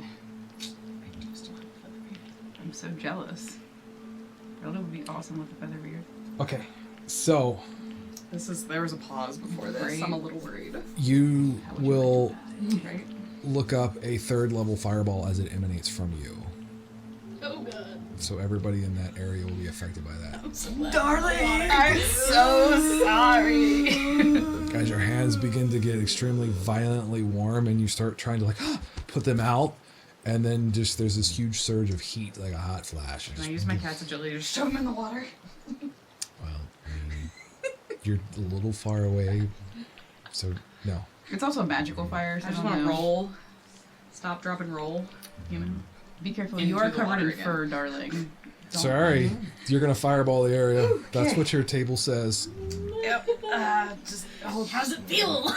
I'm so jealous. Relda would be awesome with a featherbeard. Okay, so There was a pause before this. Right. I'm a little worried. you will Right? look up a 3rd level fireball as it emanates from you. Oh god. So everybody in that area will be affected by that. I'm so glad. Darling! I'm so sorry! Guys, your hands begin to get extremely violently warm, and you start trying to like put them out, and then just there's this huge surge of heat, like a hot flash. Can I use my cat's agility to shove him in the water? Well, I mean, you're a little far away, so no. It's also a magical fire, so I just don't want to know. roll. Stop, drop, and roll. You know? Be careful. Into You are the covered water in again. fur, darling. Don't- Sorry, you're gonna fireball the area. That's what your table says. Yep. Just hold. How's it feel?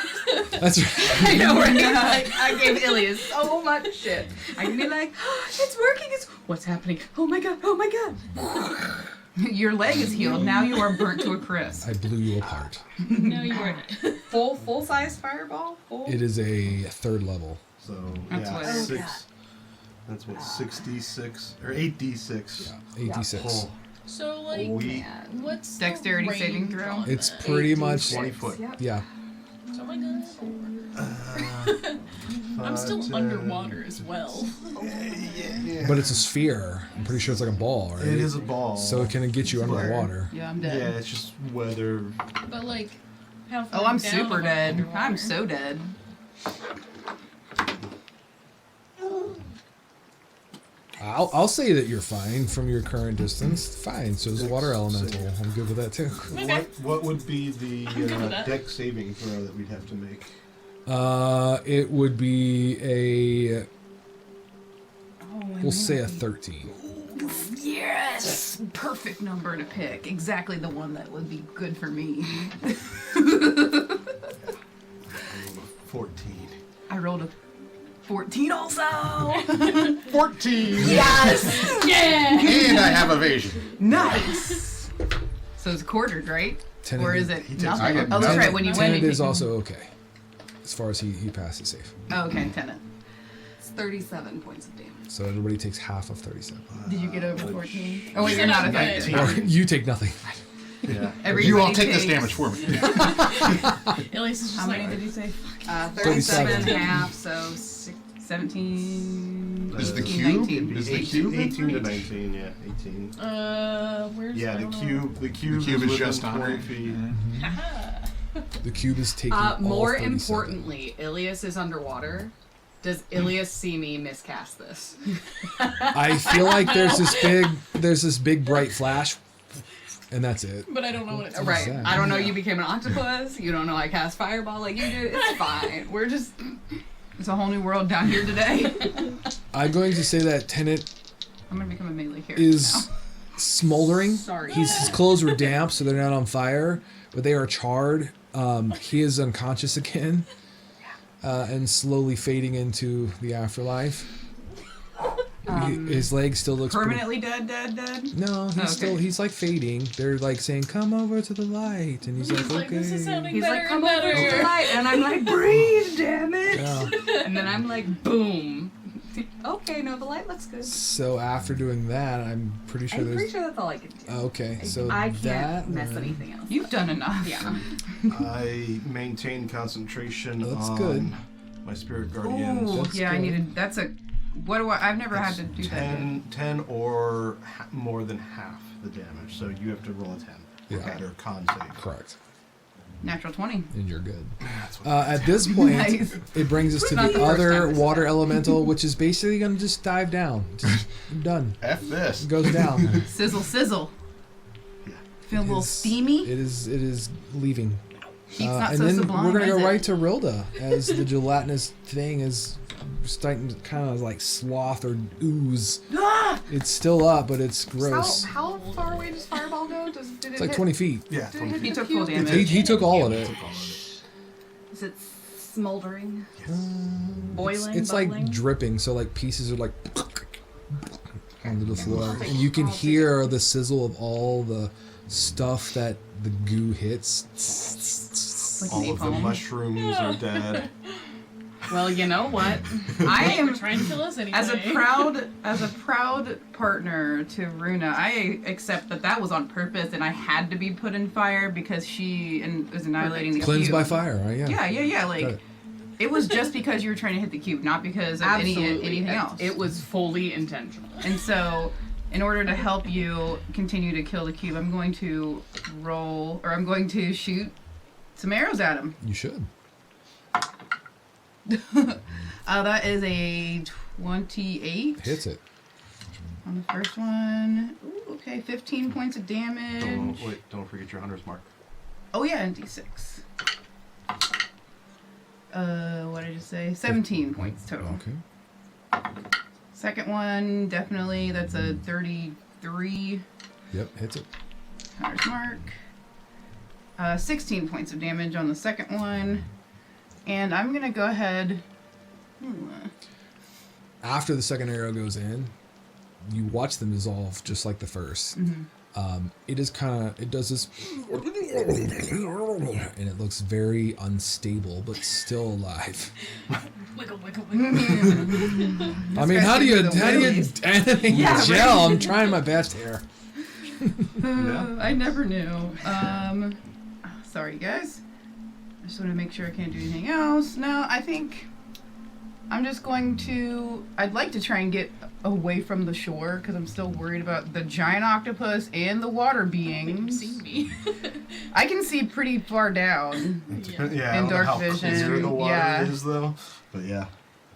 That's right. I know, right? Like, I gave Ilias so much shit. I can be like, oh, it's working. What's happening? Oh my god. Oh my god. Your leg is healed. Now you are burnt to a crisp. I blew you apart. No, you weren't. Full size fireball. Full. It is a 3rd level. So, That's yeah, what- Oh, 6. God. That's what, 6d6 or 8d6. Yeah, 86. Oh, So like, we what's Dexterity the saving range throw? on It's that? pretty much 20 foot. Yep. yeah. Oh my god. I'm 5, still 10, underwater as well. Yeah. But it's a sphere. I'm pretty sure it's like a ball, right? It is a ball. So it can get you under the water. Yeah, I'm Yeah, dead. it's just whether. But like, how far Oh, I'm down super am I dead. underwater? I'm so dead. I'll say that you're fine from your current distance. Fine. So is the water elemental. I'm good with that too. Okay. What would be the I'm good with that. deck saving throw that we'd have to make? It would be a Oh, we'll say a 13. Yes! Perfect number to pick. Exactly the one that would be good for me. 14. I rolled a 14 also! 14! Yes! Yeah. And I have evasion. Nice! So it's quartered, right? Tennant Or is it He takes- nothing? I get Oh, that's nothing. right. When you win, Tennant you is take- also okay. As far as he passes safe. Oh, okay, Tennant. It's 37 points of damage. So everybody takes half of 37. Did you get over 14? Oh, wait, you're not affected. Or you take nothing. Yeah. Everybody You all take this takes- damage for me. Elise is just How many like, did you say? 37 and 37. a half, so 17. Is the 18, cube? 19. Is the cube? 18 to 19, yeah. 18. where's Yeah, I the don't know. cube. The cube, The cube is within just on 20 it. feet. Haha. The cube is taking all more 37. importantly, Ilias is underwater. Does Ilias see me miscast this? I feel like there's this big bright flash, and that's it. But I don't know what it's Right. that? I don't know you became an octopus. You don't know I cast fireball like you do. It's fine. We're just. It's a whole new world down here today. I'm going to say that Tennant I'm gonna become a melee character is now. smoldering. Sorry. His clothes were damp, so they're not on fire, but they are charred. He is unconscious again, and slowly fading into the afterlife. His leg still looks Permanently dead. Pretty, no, he's Okay. still he's like fading. They're like saying, "Come over to the light," and he's He's like, like, "Okay." this is sounding He's better like, and come over to the better. light, and I'm like, breathe, damn it. Yeah. And then I'm like, boom. Okay, no, the light looks good. So after doing that, I'm pretty sure I'm there's. pretty sure that's all I can do. Okay, so I can't that mess one- anything else. You've done enough. Yeah. I maintain concentration That's on good. my spirit guardians. Ooh, That's yeah, I good. needed. That's a. What do I've never had to do that. 10 or more than half the damage. So you have to roll a 10. Yeah. Or con save. Correct, Natural 20. and you're good. That's what At this point, Nice. it brings us to Not the the first other time it's water elemental, which is basically going to just dive down. Just done. F this. It goes down. Sizzle, sizzle. Yeah. Feel a little It's- steamy. It is leaving. Heat's not and so then sublime. we're gonna is go it? right to Rilda as the gelatinous thing is starting to kind of like sloth or ooze. Ah! It's still up, but it's gross. How far away does fireball go? Did It's it like hit- 20 feet. Yeah, Did it 20 hit He feet. the took full cube? damage. He took all of it. Is it smoldering? It's- Boiling? It's bubbling? like dripping, so like pieces are like onto the floor. And you can hear the sizzle of all the stuff that the goo hits. Like All of the napalm. mushrooms are dead. Well, you know what? I They're am trying to kill us anyway. as a proud partner to Runa. I accept that was on purpose, and I had to be put in fire because she was annihilating the Cleansed cube. by fire, right? Yeah. Yeah. Got Like it. it was just because you were trying to hit the cube, not because of anything else. It was fully intentional. And so, in order to help you continue to kill the cube, I'm going to shoot some arrows at him. You should. That is a 28. Hits it. On the first one. Ooh, okay, 15 points of damage. Don't forget your hunter's mark. Oh yeah, and d6. What did I just say? 17 points total. Okay. Second one, definitely, that's a 33. Yep, hits it. Hunter's mark. 16 points of damage on the second one. And I'm going to go ahead... After the second arrow goes in, you watch them dissolve just like the first. Mm-hmm. It does this, and it looks very unstable, but still alive. Wiggle. I mean, how do you Especially the animate Yeah, the gel? right. I'm trying my best here. I never knew. Sorry, guys. I just want to make sure I can't do anything else. No, I think I'm just going to... I'd like to try and get away from the shore because I'm still worried about the giant octopus and the water You've beings. seen me. I can see pretty far down. Yeah, I And don't know dark how vision, clear the water yeah. is though. But yeah.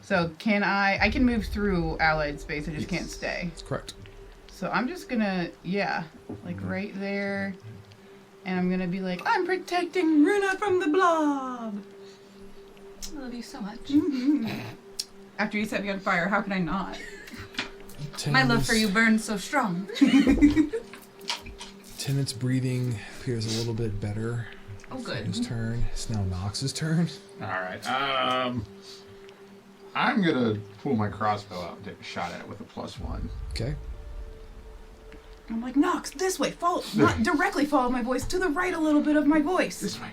So I can move through allied space, I just can't stay. Correct. So I'm just gonna, like right there. And I'm gonna be like, I'm protecting Runa from the blob. I love you so much. Mm-hmm. After you set me on fire, how can I not? My love for you burns so strong. Tennant's breathing appears a little bit better. Oh, good. His turn. It's now Nox's turn. All right. I'm gonna pull my crossbow out and take a shot at it with a +1. Okay. I'm like, Nox, this way, not directly follow my voice, to the right a little bit of my voice. This way.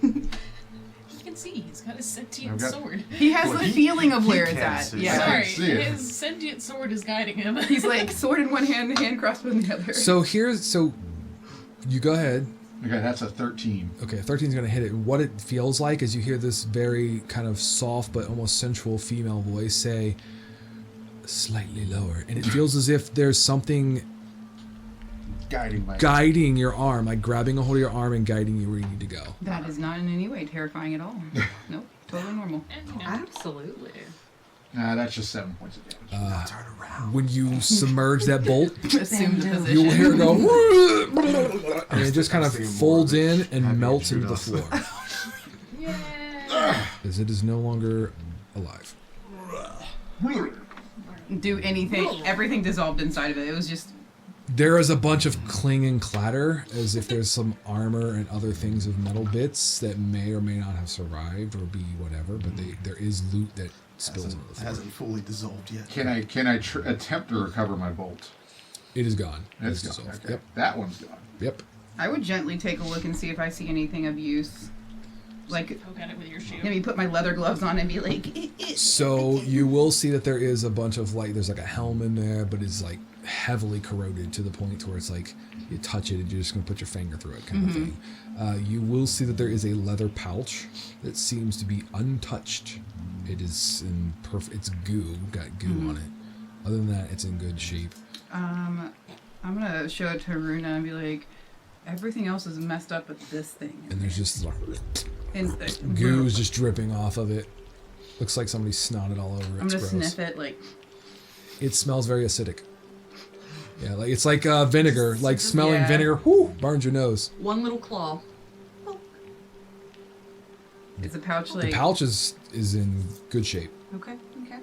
He can see. He's got his sentient sword. He has Well, the he- feeling of he where it's can't at. see. Yeah. Sorry, see it. his sentient sword is guiding him. He's like, sword in one hand, crossbow in the other. So you go ahead. Okay, that's a 13. Okay, 13 is going to hit it. What it feels like is you hear this very kind of soft but almost sensual female voice say, slightly lower. And it feels as if there's something guiding your arm, like grabbing a hold of your arm and guiding you where you need to go. That is not in any way terrifying at all. Nope, totally normal. And, you know, Absolutely. That's just 7 points of damage. Turn around. When you submerge that bolt, Assume the position. you'll hear it go, and it just kind of folds in and melts into the floor. As it is no longer alive. Do anything. Everything dissolved inside of it. It was just... There is a bunch of cling and clatter, as if there's some armor and other things of metal bits that may or may not have survived or be whatever, but there is loot that spills into the floor. Hasn't fully dissolved yet. Can I attempt to recover my bolt? It is gone. It's It's gone. dissolved. Okay. Yep. That one's gone. Yep. I would gently take a look and see if I see anything of use. Like, poke at it with your shield. maybe put my leather gloves on and be like... So you will see that there is a bunch of there's like a helm in there, but it's like heavily corroded to the point where it's like you touch it and you're just gonna put your finger through it kind of thing. You will see that there is a leather pouch that seems to be untouched. It is it's goo, got goo on it. Other than that, it's in good shape. I'm gonna show it to Runa and be like, everything else is messed up with this thing. And there's just like And goo's just dripping off of it. Looks like somebody snotted all over it. I'm It's gonna gross. sniff it like... It smells very acidic. Yeah, like it's like vinegar. Like smelling Yeah. vinegar, whoo, burns your nose. One little claw. Is the pouch The like... pouch is in good shape. Okay.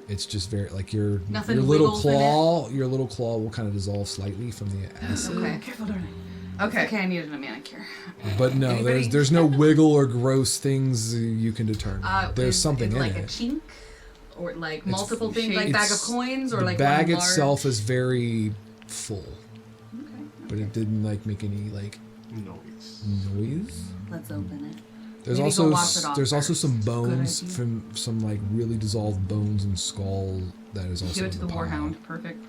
It's just very like your Nothing little wiggles in claw. Your little claw will kind of dissolve slightly from the acid. Okay. Careful, darling. Okay. Okay, I needed a manicure. But no, Anybody? there's no wiggle or gross things you can determine. There's Is something it in like a it. chink, or like multiple things, like It's- bag of coins, or the like bag one itself large... is very full, Okay. but it didn't like make any like Noise. noise. Let's open it. There's Maybe also go wash it off there's also first. some Good bones idea. from some like really dissolved bones and skull that is also Give it to in the pile. Warhound. Perfect.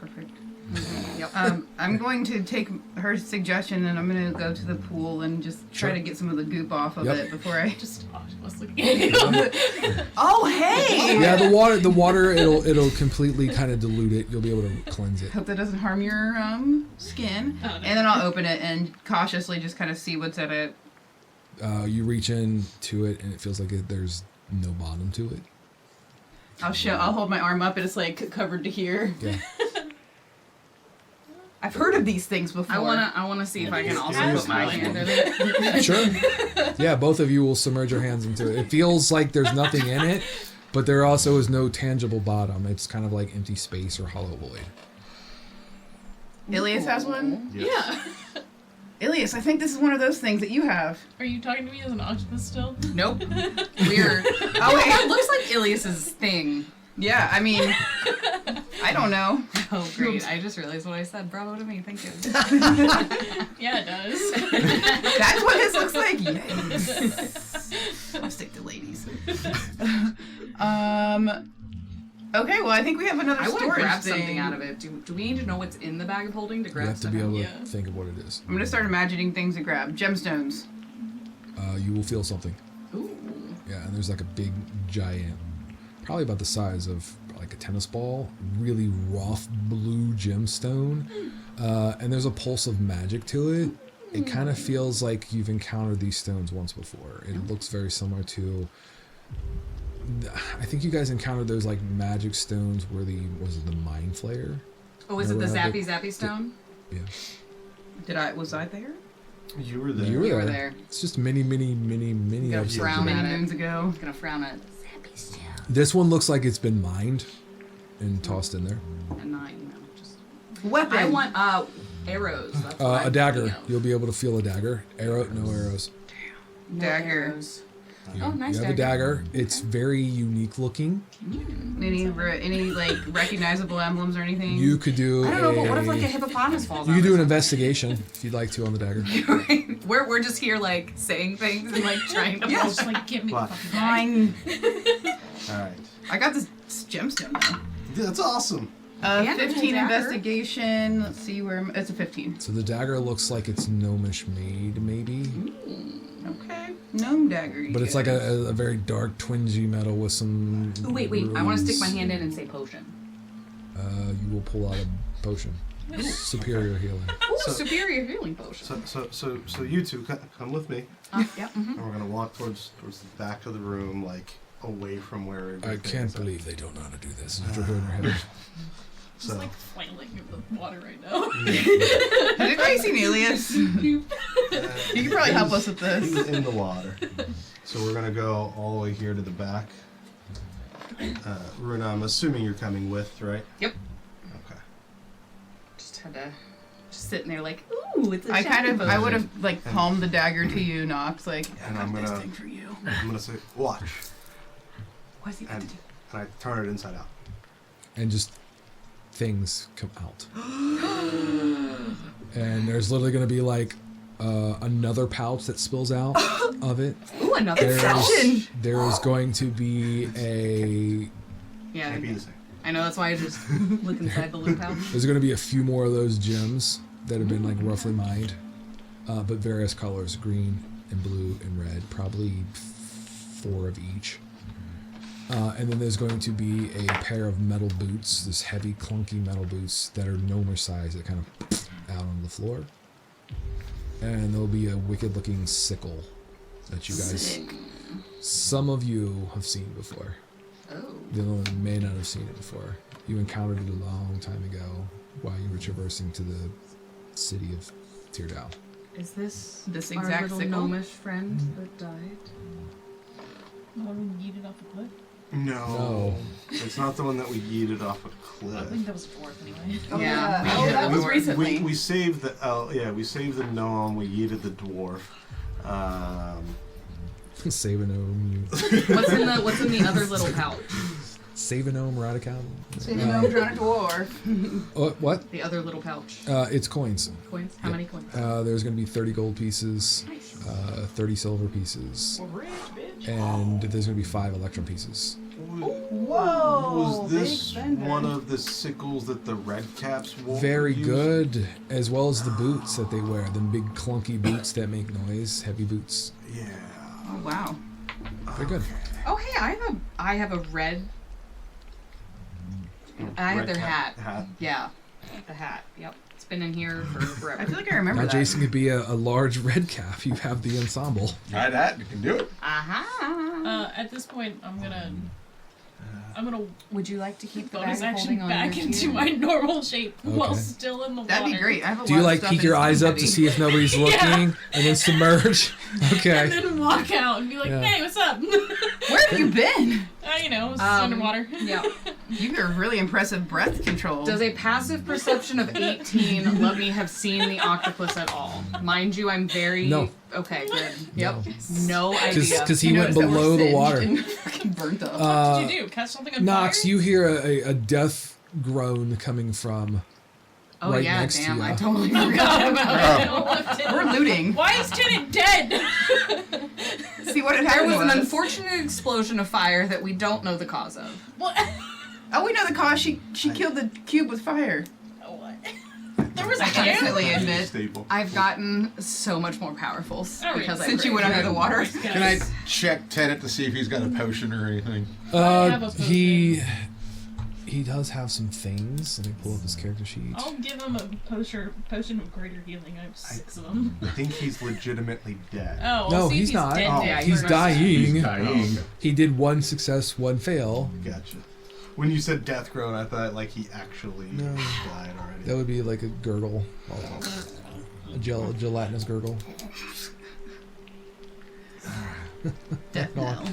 Yep. I'm going to take her suggestion and I'm going to go to the pool and just try Sure. to get some of the goop off of Yep. it before I. Just was looking at you. Oh, hey! Yeah, the water it'll completely kind of dilute it. You'll be able to cleanse it. Hope that doesn't harm your skin. Oh, no. And then I'll open it and cautiously just kind of see what's in it. You reach in to it and it feels like there's no bottom to it. I'll hold my arm up and it's like covered to here. Yeah. I've heard of these things before. I wanna see if I can also Has put my one. hand in it. Sure. Yeah, both of you will submerge your hands into it. It feels like there's nothing in it, but there also is no tangible bottom. It's kind of like empty space or hollow void. Ilias has one? Yes. Yeah. Ilias, I think this is one of those things that you have. Are you talking to me as an octopus still? Nope. Weird. Oh, wait. That looks like Ilias's thing. Yeah, I mean, I don't know. Oh, great. I just realized what I said. Bravo to me. Thank you. Yeah, it does. That's what his looks like? Yes. I'll stick to ladies. Okay, well, I think we have another I want to storage grab thing. something out of it. Do we need to know what's in the bag of holding to You grab have to stuff be out? able to Yeah. think of what it is. I'm gonna start imagining things to grab. Gemstones. You will feel something. Ooh. Yeah, and there's like a big giant, probably about the size of like a tennis ball, really rough blue gemstone. And there's a pulse of magic to it. It kind of feels like you've encountered these stones once before. It looks very similar to, I think you guys encountered those like magic stones where was it the Mind Flayer? Oh, is it the Remember Zappy Zappy stone? Yeah. Was I there? You were there. You were You were there. there. It's just many Gotta episodes frown ago. at Many it. moons ago. I'm gonna frown at Zappy stone. This one looks like it's been mined and tossed in there. And not, just. Weapon. I want arrows. That's what A I'm dagger. thinking of. You'll be able to feel a dagger. Arrow, no arrows. No Dagger. arrows. You, Oh, nice you have a dagger. It's very unique looking. Any like recognizable emblems or anything? You could do I don't know, but what if like a hippopotamus falls You out? could do or an investigation if you'd like to on the dagger. something? We're just here like saying things and like trying to. Yeah. Just like, give me the What? fucking bag. Fine. Alright. I got this gemstone though. Yeah, that's awesome. And a 15 dagger. investigation. Let's see where it's a 15. So the dagger looks like it's gnomish made, maybe, Okay. Gnome dagger. but it's like a very dark, twingy metal with some. Ooh, wait. I want to stick my runes. hand in and say potion. You will pull out a potion. Superior healing. Ooh, So- superior healing potion. So you two come with me, Yeah. and we're gonna walk towards the back of the room, like away from where. I everything can't is at. believe they don't know how to do this. Is what you're hearing in your head. Just So like flailing in the water right now. Has anybody seen Alias? You can probably help us with he's this. in the water. So we're gonna go all the way here to the back. Runa, I'm assuming you're coming with, right? Yep. Okay. Just had to just sitting there like, ooh, it's a I would have like palmed the dagger to you, Nox, like, And I I'm got this gonna- thing for you. I'm gonna say watch, What's he and I turn it inside out. And just things come out. And there's literally going to be like another pouch that spills out of it. Ooh, another There is going to be Yeah, Can't be the same. I know, that's why I just look inside the loop pouch. there's going to be a few more of those gems that have been like roughly mined, but various colors, green and blue and red, probably 4 of each. And then there's going to be a pair of metal boots, this heavy, clunky metal boots that are gnomish size that kind of out on the floor. And there'll be a wicked-looking sickle that you guys, some of you have seen before. Oh. The other one may not have seen it before. You encountered it a long time ago while you were traversing to the city of Teardal. Is this This our exact little sickle? gnomish friend that died? The one we yeeted off a cliff. No, it's not the one that we yeeted off a I think cliff. that was a dwarf anyway. Yeah. Oh, that was recently. We saved the we saved the gnome. We yeeted the dwarf. Saving a What's in the other little pouch? Savanome Radicam. So you know, drawn a dwarf. What? The other little pouch. It's coins. Coins? How many coins? There's going to be 30 gold pieces, 30 silver pieces, and there's going to be 5 electrum pieces. Whoa! Was this big spender. one of the sickles that the red caps wore? Very used? good, as well as the boots that they wear, them big clunky boots that make noise, heavy boots. Yeah. Oh wow. Very good. Oh, hey, I have a red. I have Red their cap hat. Yeah, the hat. Yep, it's been in here for forever. I feel like I remember Now that. Jason could be a large red cap. You have the ensemble. Try that. You can do it. Aha. At this point, I'm gonna Would you like to keep the bonus bag action holding on back your into shield? my normal shape while Okay. still in the That'd water. be great. I have a Do you lot of like stuff peek and your it's eyes up heavy. to see if nobody's looking, and then submerge? And Okay. then walk out and be like, Yeah. "Hey, what's up?" Where have you been? You know, Um, underwater. Yeah. You have really impressive breath control. Does a passive perception of 18 let me have seen the octopus at all? Mind you, I'm very... No. Okay, good. Yep. No Because idea. he You went noticed that we're below the singed water. and fucking burnt up. What did you do? Catch something on Knox, fire? you hear a death groan coming from Oh right yeah, next to damn, you. I totally forgot about it. We're looting. Why is Tennant dead? See what had There happened was an was- unfortunate explosion of fire that we don't know the cause of. What? Oh, we know the cause. She killed the cube with fire. What? There was a I cube? instantly admit. Staple. I've gotten so much more powerful All right, because I Since you went under the water. Can I check Tennant to see if he's got a potion or anything? have a potion. He does have some things. Let me pull up his character sheet. I'll give him a potion of greater healing. I have 6 of them. I think he's legitimately dead. Oh, I'll No, see if he's not. Dead, Oh, dead. He's you're dying. He's dying. He did 1 success, 1 fail. Gotcha. When you said death groan, I thought like he actually No. died already. That would be like a gurgle. A gelatinous gurgle. Death No. knell.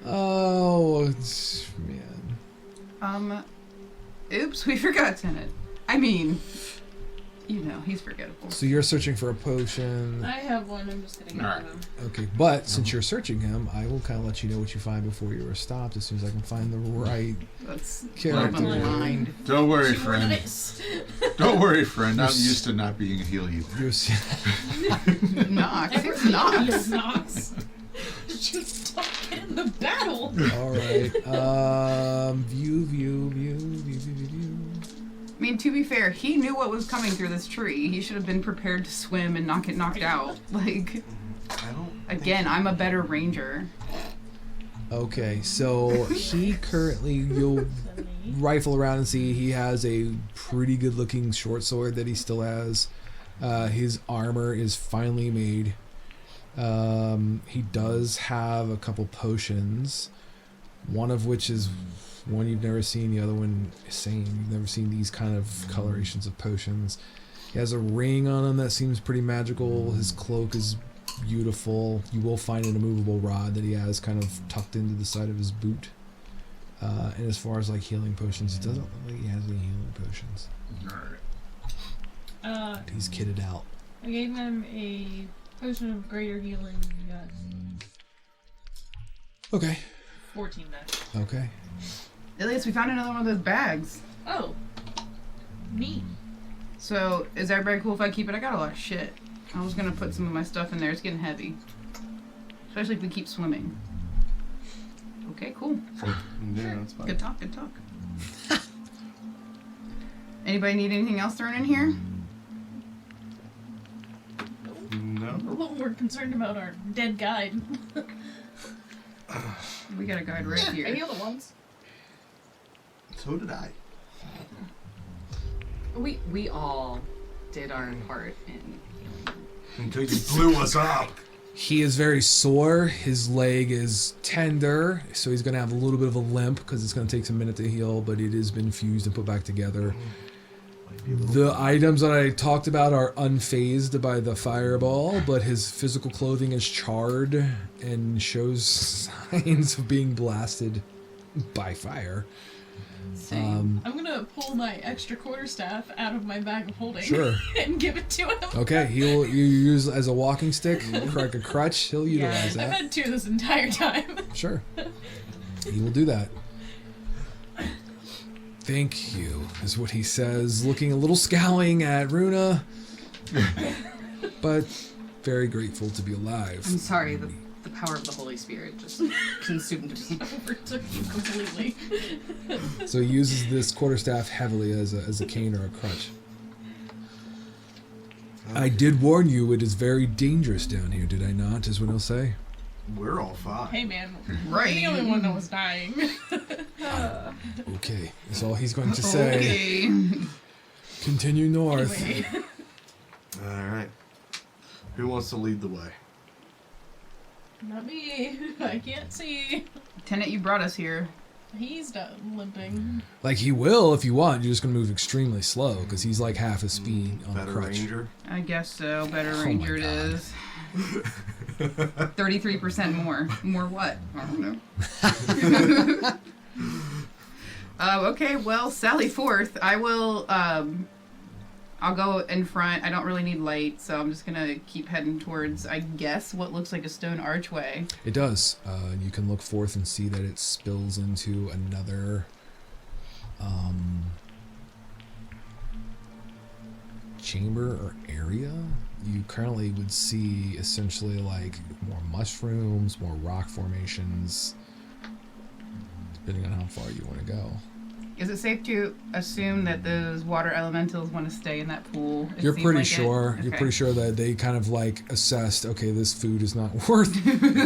Oh, man. Oops, we forgot Tennant. I mean, you know, he's forgettable. So you're searching for a potion. I have one. I'm just gonna get Alright. one. Okay, but since you're searching him, I will kind of let you know what you find before you are stopped as soon as I can find the right That's character. mind. Don't worry, She were friend. nice. Don't worry, friend. I'm used to not being a heal either. You're Knox. It's Knox. Knox. Just don't get in the battle. all right. View. I mean, to be fair, he knew what was coming through this tree. He should have been prepared to swim and not get knocked out. Like, I don't. again, I'm a better ranger. Okay, so he currently, you'll rifle around and see he has a pretty good looking short sword that he still has. His armor is finely made. He does have a couple potions, one of which is one you've never seen, the other one is same. You've never seen these kind of colorations of potions. He has a ring on him that seems pretty magical. His cloak is beautiful. You will find an immovable rod that he has kind of tucked into the side of his boot. And as far as like healing potions, he doesn't look like he has any healing potions. Alright. He's kitted out. I gave him a potion of greater healing. He got Okay. 14 back. Okay. At least we found another one of those bags. Oh, neat. So, is everybody cool if I keep it? I got a lot of shit. I was gonna put some of my stuff in there. It's getting heavy. Especially if we keep swimming. Okay, cool. Yeah, that's fine. Good talk, good talk. Anybody need anything else thrown in here? No. A little more concerned about our dead guide. We got a guide right here. Any other ones? So did I. We all did our part in healing. Until you blew us up. He is very sore. His leg is tender, so he's going to have a little bit of a limp because it's going to take some minute to heal, but it has been fused and put back together. The items that I talked about are unfazed by the fireball, but his physical clothing is charred and shows signs of being blasted by fire. Same. I'm gonna pull my extra quarterstaff out of my bag of holding Sure. and give it to him. Okay, you use as a walking stick, like a crutch. He'll utilize I've that. had 2 this entire time. Sure, he will do that. Thank you, is what he says, looking a little scowling at Runa, but very grateful to be alive. I'm sorry, the power of the Holy Spirit just consumed me. Overtook you completely. So he uses this quarterstaff heavily as a cane or a crutch. I did warn you, it is very dangerous down here, did I not, is what he'll say? We're all fine. Hey man, Right. you're the only one that was dying. Okay, is all he's going to say. Okay. Continue north. Anyway. Alright. Who wants to lead the way? Not me. I can't see. Tennant, you brought us here. He's limping. Like, he will if you want, you're just going to move extremely slow, because he's like half his speed on a Better crutch. ranger? I guess so. Better Oh my ranger it God. is. 33% more. More what? I don't know. Okay, well, sally forth. I will, I'll go in front. I don't really need light, so I'm just gonna keep heading towards, I guess, what looks like a stone archway. It does. You can look forth and see that it spills into another chamber or area. You currently would see essentially like more mushrooms, more rock formations, depending on how far you want to go. Is it safe to assume that those water elementals want to stay in that pool? It You're seems pretty like it. sure. You're Okay. pretty sure that they kind of like assessed. Okay, this food is not worth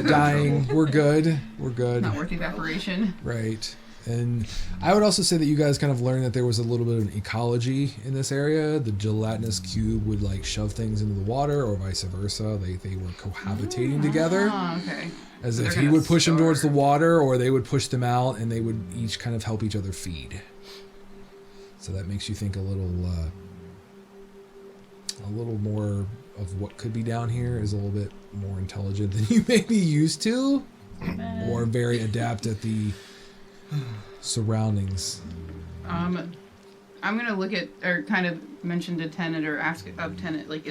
dying. We're good. We're good. Not worth evaporation. Right. And I would also say that you guys kind of learned that there was a little bit of an ecology in this area. The gelatinous cube would like shove things into the water, or vice versa. They were cohabitating together, Oh, okay. as So if they're he gonna would push them towards the store. water, or they would push them out, and they would each kind of help each other feed. So that makes you think a little more of what could be down here is a little bit more intelligent than you may be used to, or very adept at the surroundings. I'm gonna look at, or kind of mention to Tennant or ask of Tennant, like,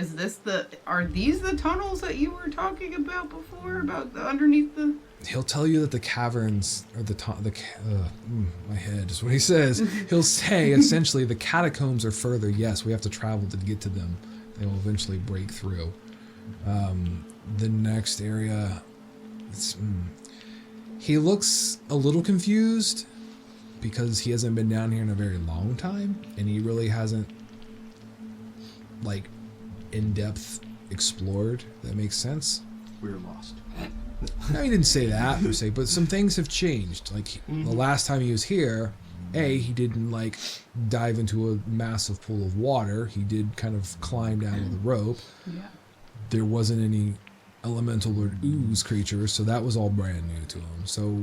are these the tunnels that you were talking about before, about the underneath the? He'll tell you that the caverns, or my head is what he says. He'll say essentially the catacombs are further. Yes, we have to travel to get to them. They will eventually break through. The next area, he looks a little confused because he hasn't been down here in a very long time, and he really hasn't like in-depth explored. That makes sense. We're lost. No, he didn't say that per se, but some things have changed. Like the last time he was here, he didn't like dive into a massive pool of water. He did kind of climb down with a rope. Yeah. There wasn't any elemental or ooze creatures, so that was all brand new to him. So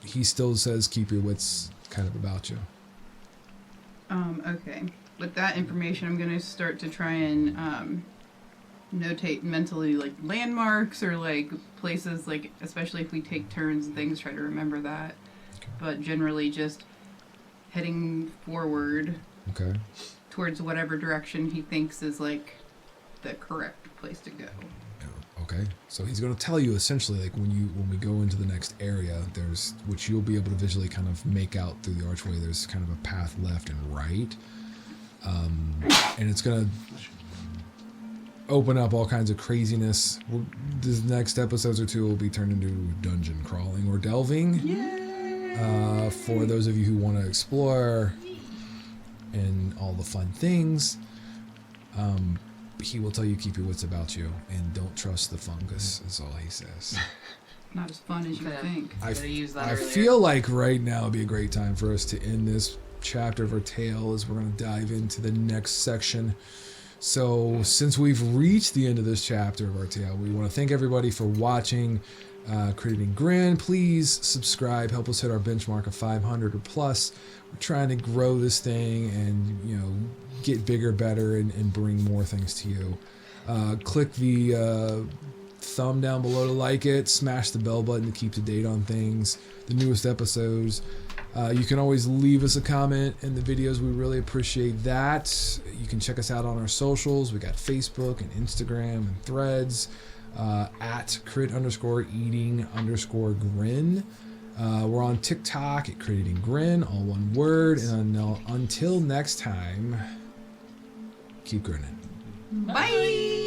he still says keep your wits kind of about you. Okay. With that information, I'm gonna start to try and notate mentally like landmarks or like places, like especially if we take turns and things, try to remember that. But generally just heading forward Okay. towards whatever direction he thinks is like the correct place to go. Okay. So he's going to tell you essentially like when we go into the next area, there's, which you'll be able to visually kind of make out through the archway, there's kind of a path left and right. And it's going to open up all kinds of craziness. The next episodes or two will be turned into dungeon crawling or delving. For those of you who want to explore and all the fun things, he will tell you keep your wits about you and don't trust the fungus is all he says. Not as fun as you Could've- think. I Could've used that I earlier. feel like right now would be a great time for us to end this chapter of our tale as we're going to dive into the next section. So since we've reached the end of this chapter of our tale, we want to thank everybody for watching, creating Grin. Please subscribe, help us hit our benchmark of 500 or plus. We're trying to grow this thing and, get bigger, better, and bring more things to you. Click the thumb down below to like it. Smash the bell button to keep to date on things, the newest episodes. You can always leave us a comment in the videos. We really appreciate that. You can check us out on our socials. We got Facebook and Instagram and Threads at crit_eating_Grin. We're on TikTok at Creating Grin, all one word. And until next time, keep grinning. Bye.